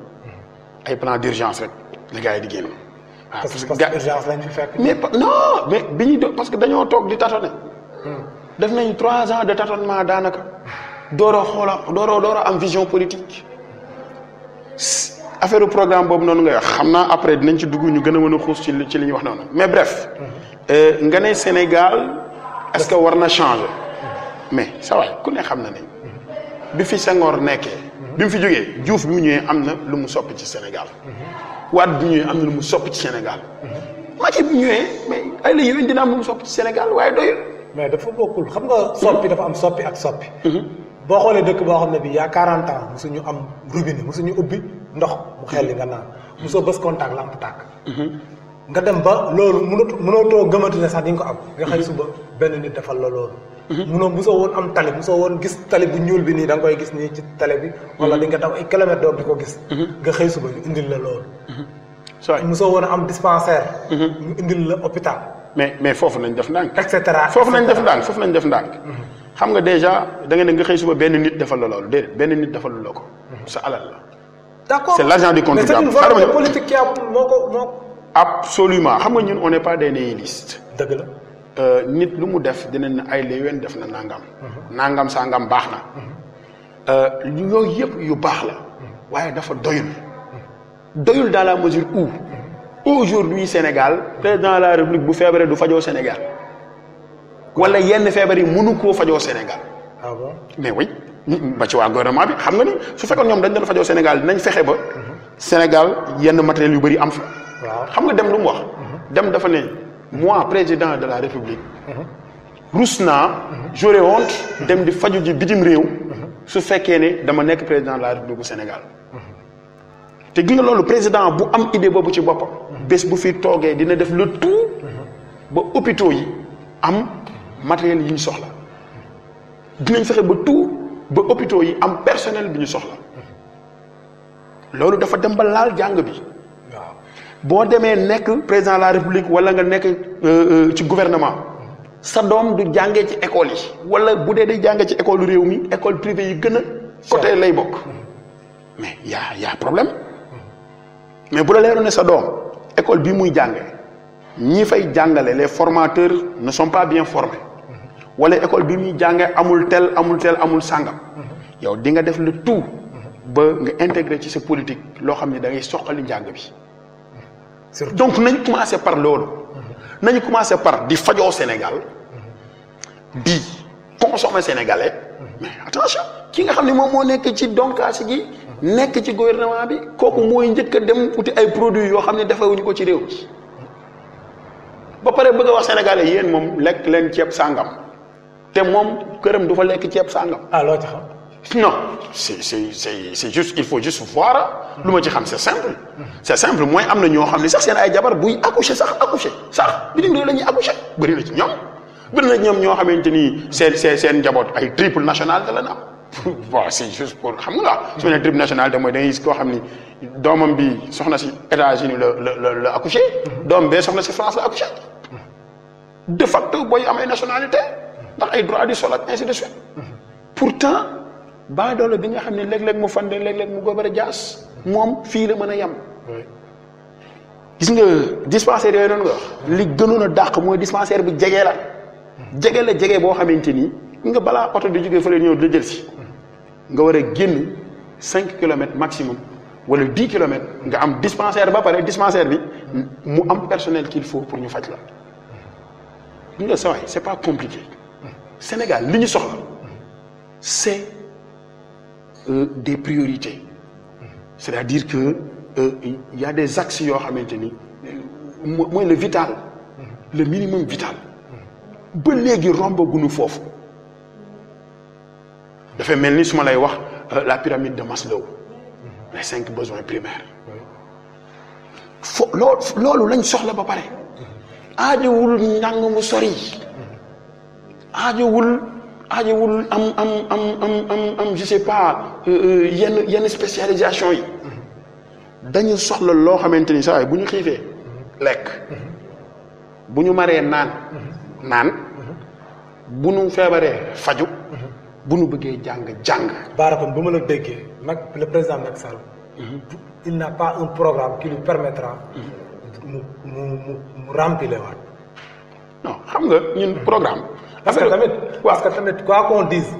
ay plan d'urgence rek la gars yi di génn.
parce que urgence lañ fi fekk.
mais non mais bi ñuy parce que dañoo toog di tâtonner. def nañ 3 ans de tâtonnement daanaka door a am vision politique. affaire programme boobu noonu ngay wax xam naa après dinañ ci dugg ñu gën a mën a xuus ci li ñuy wax noonu mais bref nga ne Sénégal est-ce que war na changer mais sa waay ku ne xam na ne bi fi Senghor nekkee bi mu fi jógee Diouf bi mu ñëwee am na lu mu soppi ci Sénégal Wade bi mu ñëwee am na lu mu soppi ci Sénégal Macky bi mu ñëwee mais ay la yéwén dina am lu mu soppi ci Sénégal waaye doyul.
mais dafa bokkul xam nga soppi dafa am soppi ak soppi. boo xoolee dëkk boo xam ne bii y a 40 ans mosuñu am robinet mosuñu ubbi ndox mu xel li nga naan mosoo bës contact lampe tàkk. nga dem ba loolu mënatoo gëmati ne sax di nga ko am. nga xëy suba benn nit defal la loolu. mosoo woon am tali mosoo woon gis tali bu ñuul bi nii da nga koy gis nii ci tali bi. wala di nga daw ay kilomètres doog di ko gis. nga xëy suba ñu indil la loolu. mosoo woon am dispensaire. ñu indil la hôpital.
mais foofu nañ def ndànk.
et cetera
foofu nañ def ndànk. xam nga déjà da nga ne nga xëy suba benn nit defal la loolu déedéet benn nit defal la ko. sa alal la.
d'accord
c'est l'argent du contribuable.
mais c'est une volonté politique qui a moo ko.
absolument xam nga ñun on n'est pas des nihilistes.
dëgg la.
nit lu mu def dinañ ne ay léewén def na nangam. nangam sangam baax na. yooyu yëpp yu baax la. waaye dafa doyul dans la mesure où aujourd'hui Sénégal président de la République bu feebaree du fajoo Sénégal wala yenn feebar yi mënu koo fajoo Sénégal.
ah bon
mais oui ba ci waa gouvernement bi xam nga ni su fekkoon ñoom dañ doon fajoo Sénégal dinañ fexe ba Sénégal yenn matériel yu bëri am fa.
waaw
xam nga dem lu mu wax. dem dafa ne moi président de la République. rus naa j'aurais honte dem di faju ji bitim réew. su fekkee ne dama nekk président de la République bu Sénégal. te gi nga loolu président bu am idée boobu ci boppam. bés bu fi toogee dina def le tout. ba hôpitaux yi am matériel yi ñu soxla. dinañ fexe ba tout ba hôpitaux yi am personnel bi ñu soxla. loolu dafa dem ba laal jàng bi.
waaw
boo demee nekk président de la République wala nga nekk ci gouvernement. sa doom du jàngee ci école yi. wala bu dee day jàngee ci école réew mi école privée yi gën a. côté lay bokk. mais y a problème. mais bu la leeroon ne sa doom école bii muy jàngee ñi fay jàngale les formateurs ne sont pas bien formés. wala école bii muy jàngee amul amul sàngam. yow di nga def le tout. ba nga intégré ci sa politique loo xam ne da ngay soqali njàng bi. donc nañu commencé par loolu. nañu commencé par di fajoo Sénégal. di consommer sénégalais. mais attention ki nga xam ne moom moo nekk ci donkaasi gi. nekk ci gouvernement bi kooku mooy njëkk a dem uti ay produits yoo xam ne defewuñu ko ci réew mi. ba pare bëgg a wax sénégalais yéen moom lekk leen ceeb sàngam. te moom këram du fa lekk ceeb sàngam.
ah loo ci xam.
non c'est juste il faut juste voir lu ma ci xam c'est simple mooy am na ñoo xam ne sax seen ay jabar buy accoucher sax bitim réew la ñuy accoucher bëri na ci ñoom bëri na ñoom ñoo xamante ni seen njaboot ay triple nationalité la na am bon c'est juste pour xam nga su ma nee triple nationalité mooy da ngay gis koo xam ni doomam bi soxna si États-Unis la accoucher doom bee soxna si France la accoucher de facto booy amee nationalité ndax ay droit du sol ak ainsi de suite pourtant baadoolo bi nga xam ne léeg-léeg mu fande léeg-léeg mu góobar a jaas moom fii la mën a yem. gis nga dispensaire yooyu noonu nga wax li gënoon a dàq mooy dispensaire bi jege la jege boo xamante ni nga balaa oto di jógee fële ñëw di jël si nga war a génn 5 kilomètres maximum wala 10 kilomètres nga am dispensaire ba pare dispensaire bi mu am personnel qu'il faut pour ñu faj la. gis nga sa waay c'est pas compliqué Sénégal li ñu soxla c'est des priorités c'est-à-dire que y a des axes yoo xamante ni mooy le vital le minimum vital ba léegi rombaguñu foofu dafay mel ni su ma lay wax la pyramide de Maslow les 5 besoins primaires loolu lañ soxla ba pare aajowul njàng mu sori aajowul am je sais pas yenn spécialisation yi dañu soxla loo xamante ni saa bu ñu xiifee lekk bu ñu maree naan bu ñu feebaree faju bu ñu bëggee jàng.
Barakam bu ma la déggee nag le président Macky Sall. il n'a pas un programme qui lui permettra. mu remplir waat.
non xam nga ñun programme.
parce que tamit quoi qu'on dise.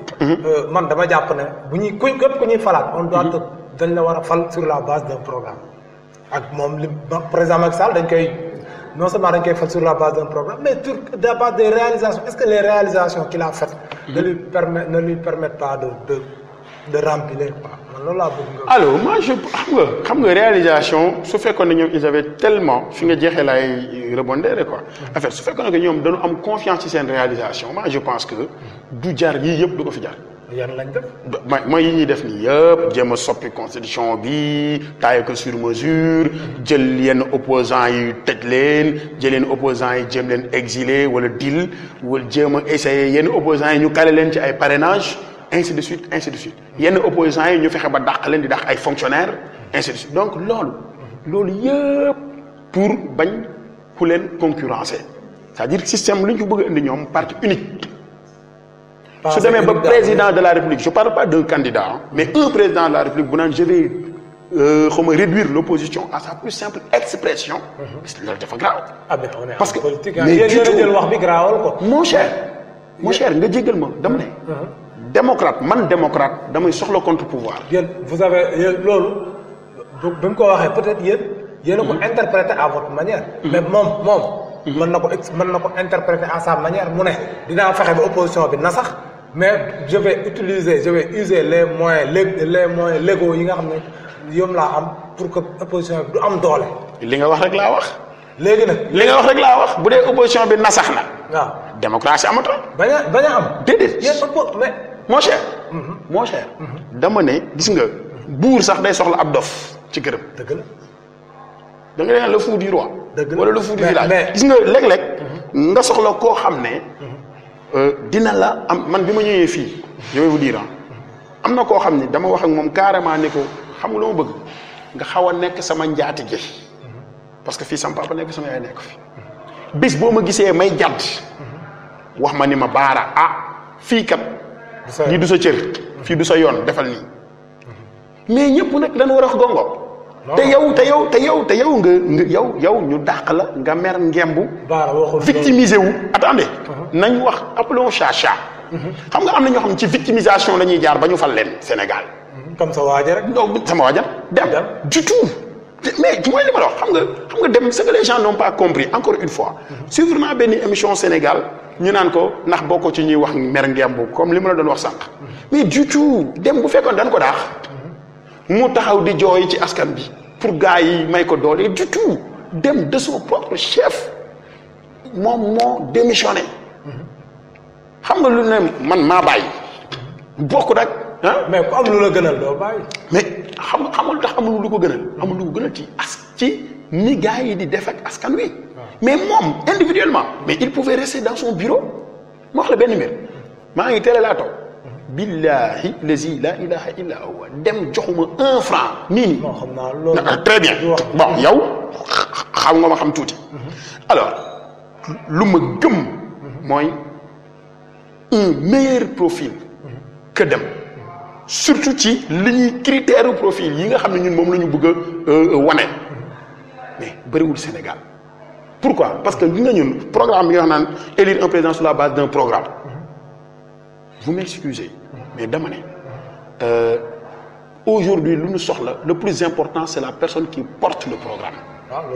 man dama jàpp ne bu ñuy képp ku ñuy falaat on doit dañ la war a fal sur la base d'un programme. ak moom li président Macky Sall dañ koy non seulement dañ koy fal sur la base d'un programme mais sur la base des réalisations est-ce que les réalisations qu'il a faites. ne lui permettent pas de remplir quoi man loolu laa bëgg nga.
alors moi xam nga réalisation su fekkoon ne ñoom ils avaient tellement fi nga jeexee laay rebondir quoi. en fait su fekkoon ne que ñoom dañu am confiance ci seen réalisation moi je pense que du jar yii yëpp du ko fi jar.
yan lañ def.
mooy yi ñuy def nii yëpp jéem a soppi constitution bi taille ko sur mesure jël yenn opposants yi tëj leen jël yenn opposants yi jéem leen exiler wala dil wala jéem a essayer yenn opposants yi ñu kale leen ci ay parrainage ainsi de suite yenn opposants yi ñu fexe ba dàq leen di dàq ay fonctionnaires ainsi de suite donc loolu yëpp pour bañ ku leen concurrencer c'est-à-dire système lu ñu ko bëgg a indi ñoom parti unique. su demee ba président de la République je parle pas d'un candidat mais un président de la République bu naan je vais réduire l'opposition à sa plus simple expression. loolu dafa grave. parce que
mais jël wax bi grawal ko.
mon cher nga jéggal ma dama ne. démocrate damay soxla contre pouvoir.
yéen vous avez loolu bi mu ko waxee peut-être yéen a ko interpréter à votre manière. mais moom. mën na ko interpréter à sa manière mu ne dinaa fexe ba opposition bi na sax mais je vais user les moyens légaux yi nga xam ne yoom laa am pour que opposition bi du am doole.
li nga wax rek laa wax.
léegi nag
li nga wax rek laa wax bu dee opposition bi nasax na.
waaw
démocratie amatul.
bañ a am.
déedéet
yéen mais.
mon cher. mon cher. dama ne gis nga buur sax day soxla ab dof ci këram.
dëgg la.
da nga ne le fou du roi.
dëgg la
wala le fou du
mais
village. gis nga léeg-léeg. nga soxla koo xam ne. dina la am man bi ma ñëwee fii. je vais vous dire am na koo xam ne dama wax ak moom carrément ne ko xam nga lu ma bëgg nga xaw a nekk sama njaatige. parce que fii sama papa nekk sama yaay nekk fi. bis boo ma gisee may jadd. wax ma ni ma baara fii kat. lii du sa cër. fii du sa yoon defal nii. mais ñëpp nag dañu war a wax gongo. te yow nga ñu dàq la nga mer ngembu. victimiser wu. attendez nañ wax appelons chat chat. xam nga am na ñoo xam ne ci victimisation la ñuy jaar ba ñu fal leen Sénégal.
comme sa waaja rek.
donc sama waaja dem du tout. mais mooy li ma la wax xam nga dem ce que les gens n'ont pas compris encore une fois. suivre naa benn émission Sénégal ñu naan ko ndax bokk ci ñuy wax mer ngembu comme li ma la doon wax sànq. mais du tout dem bu fekkoon dañ ko daax. mu taxaw di jooy ci askan bi pour gars yi may ko doole du tout dem de son propre chef moom moo démissionné. xam nga lu ne man maa bàyyi bokk nag
mais ku am lu la gënal doo bàyyi.
mais xamul tax amul lu ko gënal. amul lu ko gënal ci ni gars yi di def ak askan wi. mais moom individuellement. mais il pouvait rester dans son bureau. ma wax la benn mbir maa ngi télé laa taw. billahi lazi la ilaha illa huwa dem joxuma 1 franc. nii
non xam naa loolu.
très bien bon yow xam nga ma xam tuuti. alors lu ma gëm mooy. un meilleur profil que dem surtout ci li ñuy critère profil yi nga xam ne ñun moom la ñu bëgg a wane mais bëriwul Sénégal pourquoi parce que li nga ñun programme bi nga xam naan élire un président sur la base d'un programme vous m'excusez mais dama ne aujourd'hui lu ñu soxla le plus important c'est la personne qui porte le programme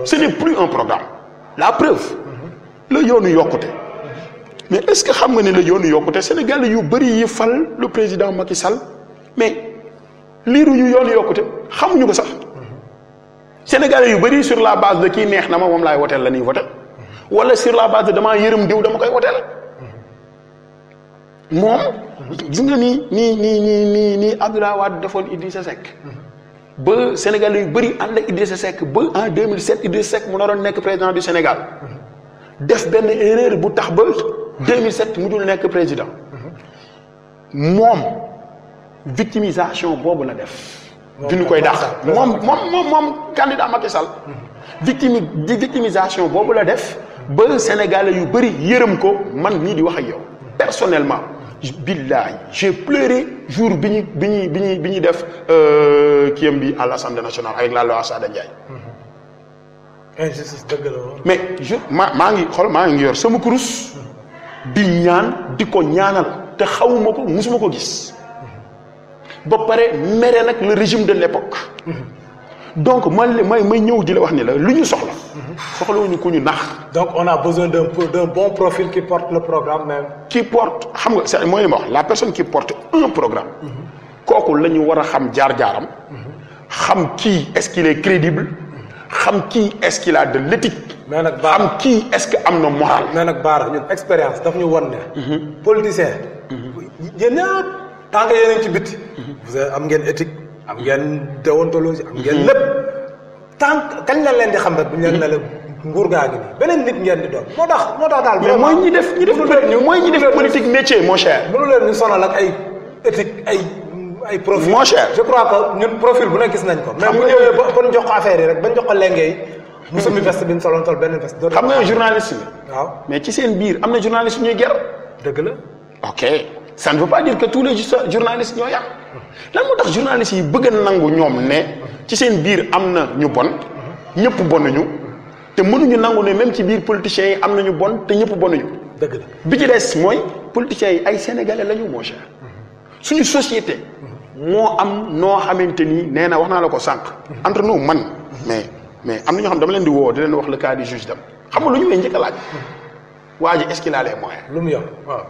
ce n'est plus un programme la preuve la yoonu yokkute mais est-ce que xam nga ne la yoonu yokkute Sénégal yu bëri yi fal le président Macky Sall mais liiruñu yoonu yokkute xamuñu ko sax Sénégalais yu bëri sur la base de kii neex na ma moom laay woteel la ñuy woteel wala sur la base de damaa yërëm diw dama koy woteel moom gis nga nii Abdoulaye Wade defoon Idrissa Seck ba Sénégalais yu bëri ànd ak Idrissa Seck ba en 2007 Idrissa Seck mu naroon nekk président du Sénégal def benn erreur bu tax ba 2007 mujjul nekk président moom victimisation boobu la def. duñu koy dàq moom candidat Macky Sall. victimisation boobu la def ba Sénégalais yu bëri yërëm ko man mii di wax ak yow personnellement billahi j'ai pleuré jour bi ñuy def kiyam bi à l'Assemblée nationale avec la loi Sada Ndiaye.
injustice dëgg la woon.
mais maa ngi yor sama kurus di ñaan di ko ñaanal te xawuma ko musuma ko gis ba pare mere nag le régime de l'époque donc may ñëw di la wax ni la lu ñu soxlawuñu ku ñu nax.
donc on a besoin d'un bon profil qui porte le programme même.
qui porte xam nga c'est mooy li ma wax la personne qui porte un programme. kooku la ñu war a xam jaar-jaaram. xam kii est-ce qu'il est crédible. xam kii est-ce qu'il a de l'éthique.
mais nag Baara
xam kii est-ce que am na moral.
mais nag Baara ñun expérience daf ñu won ne. politicien. yéen ñëpp tant que yéen a ngi ci biti. vous am ngeen éthique am ngeen déontologie am ngeen lépp. tant kañ la leen di xam rek bu ñu leen ne la nguur gaa ngi nii beneen nit ngeen di doon moo tax daal.
mais mooy ñi def politique métier mon cher.
mënu leen ñu sonal ak ay éthique ay profil.
mon cher
je crois que ñun profil bu ne gis nañ ko. mais bu ñëwee ba ñu jox ko affaire yi rek ba ñu jox ko lenge yi. mu summi veste bi ñu soloon sol benn veste.
xam nga journaliste la.
waaw
mais ci seen biir am na journaliste ñuy ger.
dëgg la.
ok ça ne veut pas dire que tous les journalistes ñoo yàq. lan moo tax journalistes yi bëgg a nangu ñoom ne ci seen biir am na ñu bon. ñëpp bonuñu te mënuñu nangu ne même ci biir politiciens yi am na ñu bon te ñëpp bonuñu.
dëgg la
bi ci des mooy politiciens yi ay sénégalais lañu mon cher. suñu société. moo am noo xamante ni nee na wax naa la ko sànq. entre nous man. mais am na ñoo xam dama leen di woo di leen wax le cas du juge dem xam nga lu ñu may njëkk a laaj. waa ji est-ce qu'il a les moyens.
lu mu yor waaw.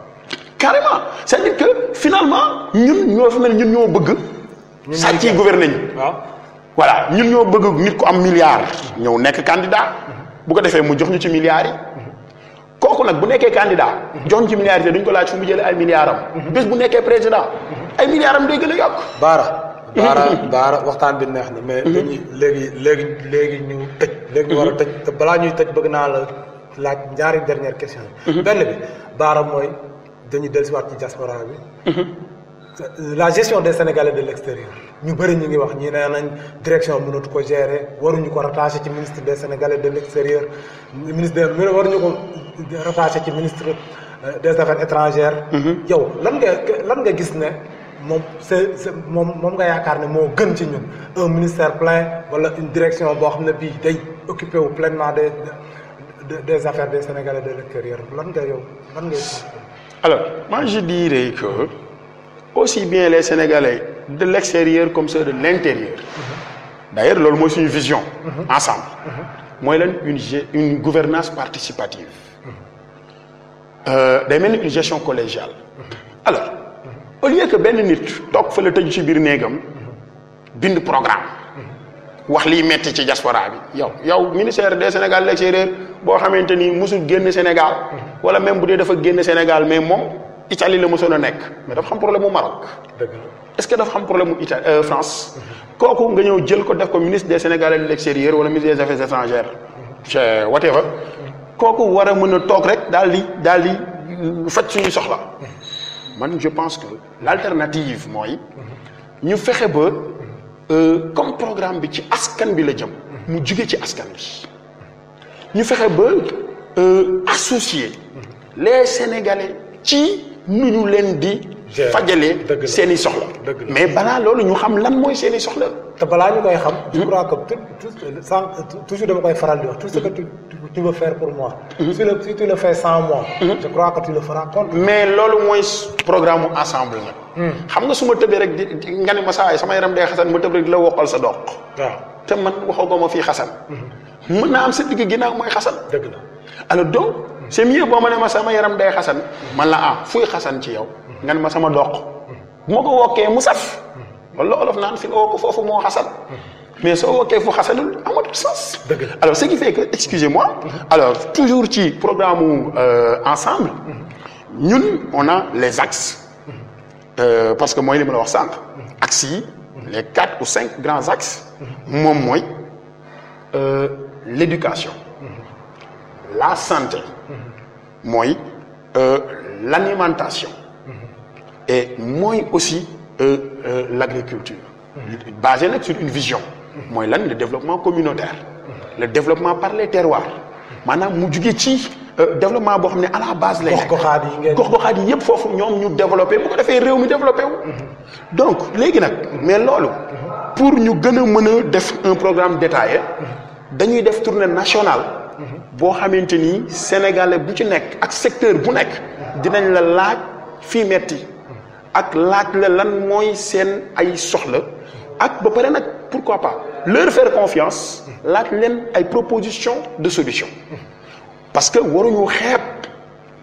carrément c'est-à-dire que finalement ñun ñoo fi mel ñun ñoo bëgg. sàcc yi gouverner ñu.
waaw
voilà ñun ñoo bëgg nit ku am milliard ñëw nekk candidat bu ko defee mu jox ñu ci milliards yi kooku nag bu nekkee candidat jox ñu ci milliards yi duñ ko laaj fu mu jëlee ay milliards am bés bu nekkee président ay milliards am day gën a yokk.
Baara waxtaan bi neex na mais dañuy léegi ñu tëj léegi ñu war a tëj te balaa ñuy tëj bëgg naa la laaj ñaari dernière question yi benn bi Baara mooy dañuy dellusiwaat ci diaspora bi la gestion des Sénégalais de l'extérieur ñu bëri ñu ngi wax ñi nee nañ direction mënatu ko gérer waruñu ko rattaché ci ministre des Sénégalais de l'extérieur waruñu ko rattaché ci ministre des affaires étrangères yow lan nga gis ne moom moom nga yaakaar ne moo gën ci ñun un ministère plein wala une direction boo xam ne bii day occupé wu pleinement des affaires des Sénégalais de l'extérieur lan ngay
alors moi je dirais que aussi bien les Sénégalais de l'extérieur comme ceux de l'intérieur d'ailleurs loolu mooy suñu vision ensemble mooy lan une gouvernance participative day mel ni une gestion collégiale alors au lieu que benn nit toog fa la tëju ci biir néegam bind programme wax liy metti ci diaspora bi yow ministère des Sénégal de l'extérieur boo xamante ni musul génn Sénégal wala même bu dee dafa génn Sénégal mais moom Italie la mosoon a nekk mais dafa xam problème mu Maroc est-ce que dafa xam problème mu France kooku nga ñëw jël ko def ko ministre des Sénégalais de l'extérieur wala ministre des affaires étrangères whatever kooku war a mën a toog rek daal di faj suñu soxla man je pense que l'alternative mooy ñu fexe ba comme programme bi ci askan bi la jëm mu jóge ci askan bi ñu fexe ba associer les Sénégalais ci nu ñu leen di fajalee seeni soxla mais balaa loolu ñu xam lan mooy seeni soxla
te balaa ñu koy xam je crois que toujours dama koy faral di wax tout ce que tu veux faire pour moi si tu le fais sans moi je crois que tu le feras contre
mais loolu mooy programme ensemble nag xam nga su ma tëbee rek nga ne ma saa sama yaram day xasan ma tëb rek la woqal sa doq
waaw
te man waxagoo ma fii xasan mën naa am sa digg ginnaaw mooy xasan
dëgg la
alors donc c'est mieux boo ma ne ma sama yaram day xasan man la fuy xasan ci yow nga ne ma sama doq bu ma ko wokkee mu saf loolu la olof naan fi nga wokk foofu moo xasan mais soo wokkee fu xasanul amatul sens alors ce qui fait que excusez-moi alors toujours ci programme ensemble ñun on a les axes parce que mooy li ma la wax sànq axes yi les 4 ou 5 grands axes moom mooy l'éducation la santé mooy l'alimentation et mooy aussi l'agriculture basé nag sur une vision mooy lan le développement communautaire le développement par les terroirs maanaam mu jugee ci développement boo xam ne à la base lay nekk gox-goxaat yi yëpp foofu ñoom ñu développé bu ko defee réew mi développé wu donc léegi nag mais loolu pour ñu gën a mën a def un programme détaillé dañuy def tournée nationale boo xamante ni sénégalais bu ci nekk ak secteur bu nekk dinañ la laaj fii metti ak laaj la lan mooy seen ay soxla ak ba pare nag pourquoi pas leur faire confiance laaj leen ay propositions de solution parce que waruñu xeeb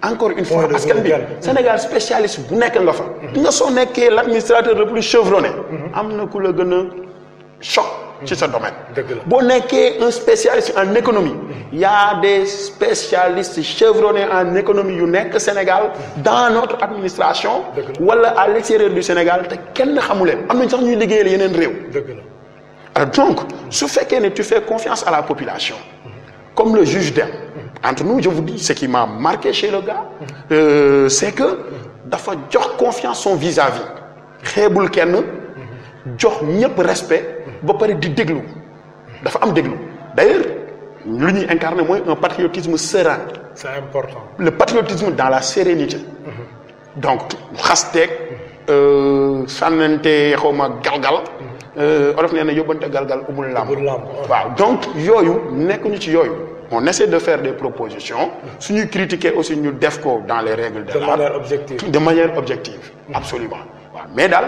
encore une fois askan bi Sénégal spécialiste bu nekk nga fa nga soo nekkee l'administrateur le plus chevronné am na ku la gën a choc ci sa domaine boo nekkee un spécialiste en économie il y a des spécialistes chevronnés en économie yu nekk Sénégal dans notre administration wala à l'extérieur du Sénégal te kenn xamu leen am nañ sax ñuy liggéeyal yeneen réew alors donc su fekkee ne tu fais confiance à la population comme le juge Dème entre nous je vous dis ce qui m'a marqué chez le gars c'est que dafa jox confiance son vis-à-vis xeebul kenn jox ñëpp respect ba pare di déglu dafa am déglu d'ailleurs lu ñuy incarner mooy un patriotisme serein
c'est important
le patriotisme dans la sérénité donc xasteeg sànnante xawma galgal olof nee na yóbbante galgal umul làmb waaw donc yooyu nekk ñu ci yooyu on essaie de faire des propositions suñuy critiquer aussi ñu def ko dans les règles de l'art de manière objective absolument waaw mais daal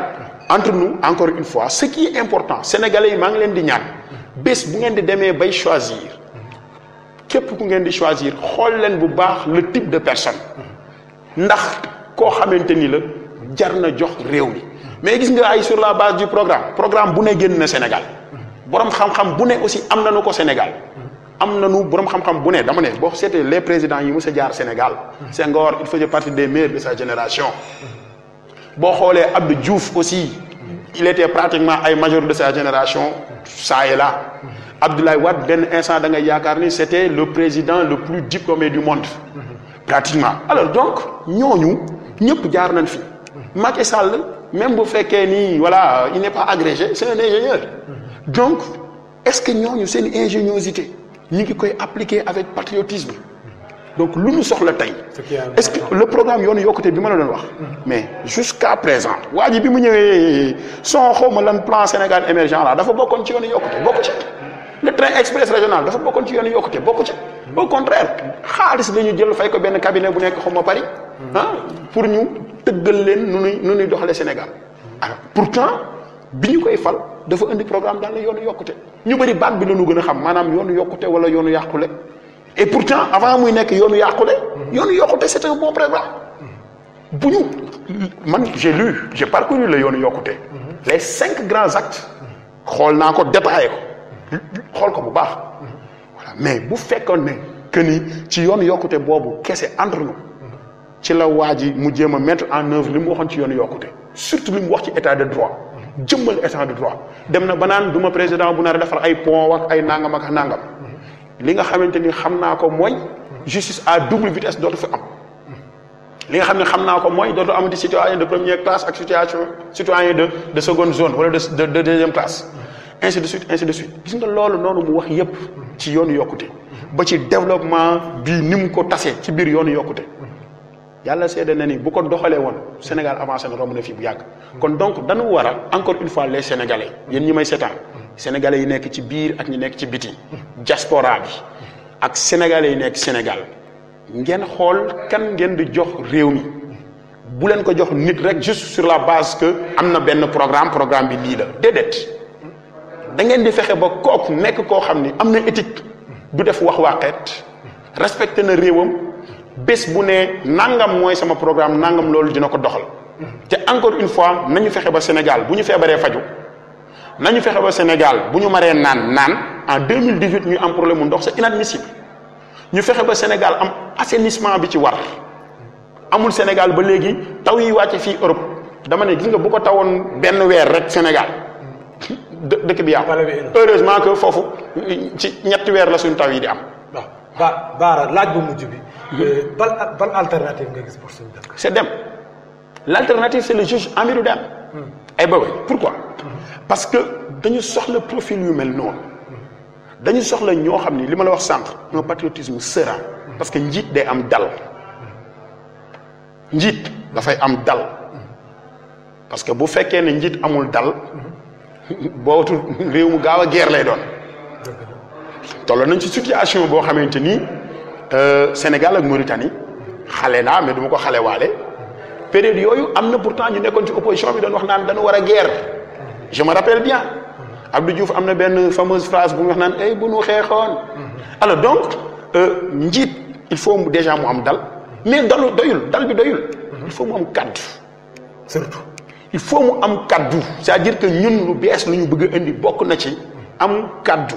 entre nous encore une fois ce qui est important sénégalais yi maa ngi leen di ñaan bés bu ngeen di demee bay choisir képp ku ngeen di choisir xool leen bu baax le type de personne ndax koo xamante ni la jar na jox réew mi mais gis nga ay sur la base du programme bu ne génn na Sénégal borom xam-xam bu ne aussi am nañu ko Sénégal am nañu borom xam-xam bu ne dama ne boo seetee les présidents yi mos a jaar Sénégal Senghor il faisait partie des meilleurs de sa génération boo xoolee Abdou Diouf aussi il était pratiquement ay major de sa génération ça et là Abdoulaye Wade benn instant da ngay yaakaar ni c'était le président le plus diplômé du monde pratiquement alors donc ñooñu ñëpp jaar nañ fi Macky Sall même bu fekkee ni voilà il n'est pas agrégé c'est un ingénieur donc est-ce que ñooñu seen ingéniosité ñi ngi koy appliquer avec patriotisme donc lu ñu soxla tey est-ce que le programme yoonu yokkute bi ma la doon wax mais jusqu'à présent waa ji bi mu ñëwee son xawma lan plan Sénégal émergent là dafa bokkoon ci yoonu yokkute bokku ci le train express régional dafa bokkoon ci yoonu yokkute bokku ci au contraire xaalis la ñu jël fay ko benn cabinet bu nekk xawma Paris pour ñu tëggal leen nu ñuy doxalee Sénégal alors pourtant bi ñu koy fal dafa indi programme dans la yoonu yokkute ñu bëri baat bi la ñu gën a xam maanaam yoonu yokkute wala yoonu yàqule et pourtant avant muy nekk yoonu yàqule yoonu yokkute c'est un bon programme bu ñu man j'ai parcouru le yoonu yokkute les 5 grands actes xool naa ko détaillé ko xool ko bu baax voilà mais bu fekkoon ne que ni ci yoonu yokkute boobu kese entre nous ci la waa ji mu jéem a mettre en œuvre li mu waxoon ci yoonu yokkute surtout li mu wax ci état de droit jëmmal état de droit dem na ba naan du ma président bu nar a defar ay pont ak ay nangam ak nangam li nga xamante ni xam naa ko mooy justice à double vitesse dootu fi am li nga xam ne xam naa ko mooy dootu amati citoyen de première classe ak citoyen de seconde zone wala de deuxième classe ainsi de suite gis nga loolu noonu mu wax yépp ci yoonu yokkute ba ci développement bi ni mu ko tasee ci biir yoonu yokkute yàlla seede na ni bu ko doxalee woon Sénégal avancé na romb na fii bu yàgg kon donc dañu war a encore une fois les Sénégalais yéen ñi may seetaan Sénégalais yi nekk ci biir ak ñi nekk ci biti diaspora bi ak Sénégalais yi nekk Sénégal ngeen xool kan ngeen di jox réew mi bu leen ko jox nit rek juste sur la base que am na benn programme bi lii la déedéet da ngeen di fexe ba kooku nekk koo xam ni am na éthique du def wax waxeet respecté na réewam bés bu ne nangam mooy sama programme nangam loolu dina ko doxal te encore une fois nañu fexe ba Sénégal bu ñu feebaree faju nañu fexe ba Sénégal bu ñu maree naan en 2018 ñu am problème mu ndox c'est inadmissible ñu fexe ba Sénégal am assainissement bi ci war amul Sénégal ba léegi taw yi wàcce fii Europe dama ne gis nga bu ko tawoon benn weer rek Sénégal dëkk bi yàqu heureusement que foofu ci ñetti weer la suñu taw yi di am.
waaw Bara laaj bu mujj bi. ban alternative nga gis pour suñu dëkk.
c'est dem l'alternative c'est le juge Hamidou Dème. ay ba pourquoi. parce que dañu soxla profil yu mel noonu. dañu soxla ñoo xam ni li ma la wax sànq un patriotisme serein. parce que njiit day am dal. njiit dafay am dal. parce que bu fekkee ne njiit amul dal. bootul réew mu gaaw a guerre lay doon. toll nañ ci situation boo xamante ni Sénégal ak Mauritanie xale naa mais du ma ko xale waale période yooyu am na pourtant ñu nekkoon ci opposition bi doon wax naan dañu war a guerre je me rappelle bien Abdou Diouf am na benn fameuse phrase bu mu wax naan ay bu nu xeexoon. alors donc njiit il faut déjà mu am dal mais dal bi doyul. il faut mu am kaddu.
surtout
il faut mu am kaddu c'est-à-dire que ñun lu bees lu ñu bëgg a indi bokk na ci am kaddu.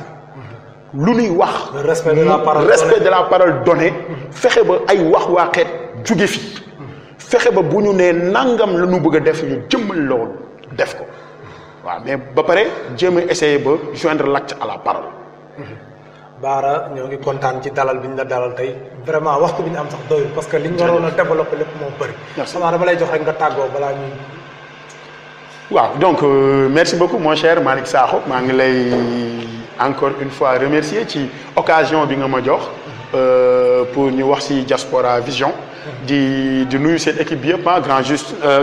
lu ñuy wax
respect de la parole
donnée fexe ba ay wax waxeet jóge fi fexe ba bu ñu nee nangam la ñu bëgg a def ñu jëmmal loolu def ko waaw mais ba pare jéem a essayer ba joindre l'acte à la parole.
Bara ñoo ngi kontaan ci dalal bi ñu la dalal tey vraiment waxtu bi ñu am sax doyul parce que li ñu waroon a développer lépp moo bëri. xam naa dama lay jox rek nga tàggoo balaa ñuy.
waaw donc merci beaucoup mon cher Malick Sakho maa ngi lay encore une fois remercier ci occasion bi nga ma jox pour ñu wax ci Diaspora Vision di nuyu seen équipe bi yëpp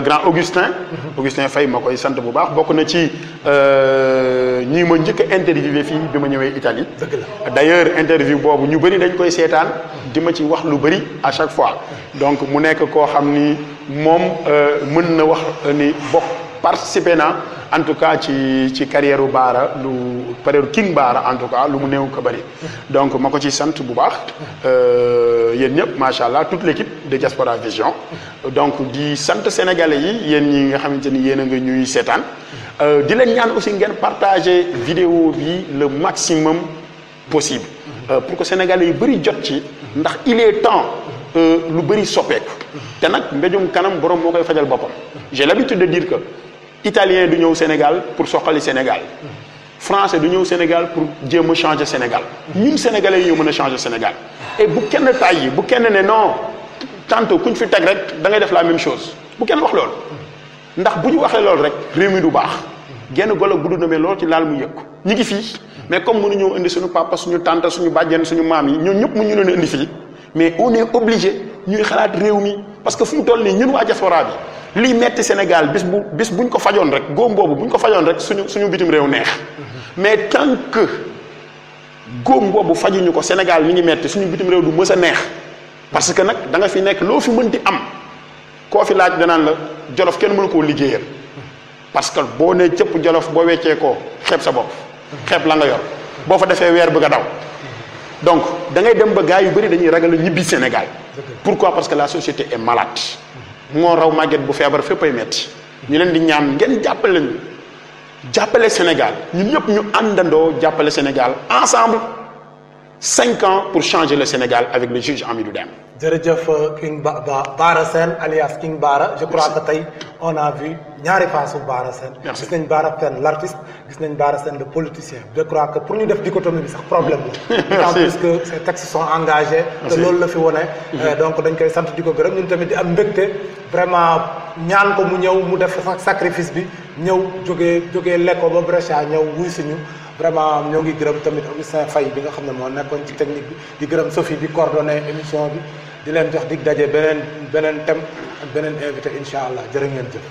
grand Augustin Faye ma koy sant bu baax bokk na ci ñi ma njëkk a interviewé fii bi ma ñëwee Italie d'ailleurs interview boobu ñu bëri dañ koy seetaan di ma ci wax lu bëri à chaque fois donc mu nekk koo xam ni moom mën na wax ni bokk participé na en tout cas ci carrière u Bara lu carrière King Bara en tout cas lu mu néew ko bëri donc ma ko ci sant bu baax yéen ñëpp macha allah toute l' équipe de Diaspora Vision donc di sant sénégalais yi yéen ñi nga xamante ni yéen a nga ñuy seetaan di leen ñaan aussi ngeen partager vidéo bi le maximum possible pour que sénégalais yu bëri jot ci ndax il est temps lu bëri soppeeku te nag mbéjum kanam borom moo koy fajal boppam j'ai l'habitude de dire que italien du ñëw Sénégal pour soxali Sénégal français du ñëw Sénégal pour jéem a changer Sénégal ñun sénégalais yi ñoo mën a changer Sénégal et bu kenn tàyyi bu kenn ne non tantôt kuñ fi teg rek da ngay def la même chose bu kenn wax loolu ndax bu ñu waxee loolu rek réew mi du baax genn golo gudd na mais loolu ci laal mu yëg ñi ngi fii mais comme mënuñoo indi suñu papa suñu tante suñu bàjjen suñu maam yi ñun ñëpp mu ñu leen indi fii mais on est obligé ñuy xalaat réew mi parce que fu mu toll nii ñun waa diaspora bi liy metti Sénégal bis buñ ko fajoon rek góom boobu buñ ko fajoon rek suñu bitim réew neex mais tant que góom boobu fajuñu ko Sénégal mi ngi metti suñu bitim réew du mës a neex parce que nag da nga fi nekk loo fi mënti am koo fi laaj danaan la Jolof kenn mënu koo liggéeyal parce que boo nee cëpp Jolof boo weccee koo xeeb sa bopp xeeb la nga yor boo fa defee weer bëgg a daw donc da ngay dem ba gars yu bëri dañuy ragal a ñibbi Sénégal pourquoi parce que la société est malade moo raw màgget bu feebar fépp ay metti ñu leen di ñaan ngeen jàppale ñu jàppale Sénégal ñun ñëpp ñu àndandoo jàppale Sénégal ensemble 5 ans pour changer le Sénégal avec le juge Hamidou Dème.
jërëjëf King Bara Sène alias King Bara je crois que tey on a vu ñaari façon Bara Sène gis nañ Bara Sène l' artiste gis nañ Bara Sène le politicien je crois que pour ñu def dichotomie bi sax problème la en plus que ces textes sont engagés te loolu la fi wone donc dañ koy sant di ko gërëm ñun tamit di am mbégte vraiment ñaan ko mu ñëw mu def sacrifice bi ñëw jógee lekko ba Brescia ñëw wuy suñu vraiment ñoo ngi gërëm tamit Augustin Faye bi nga xam ne moo nekkoon ci technique bi di gërëm Sophie bi coordonné émission bi di leen jox dig daje beneen thème ak beneen invité incha allah jërë ngeen jëf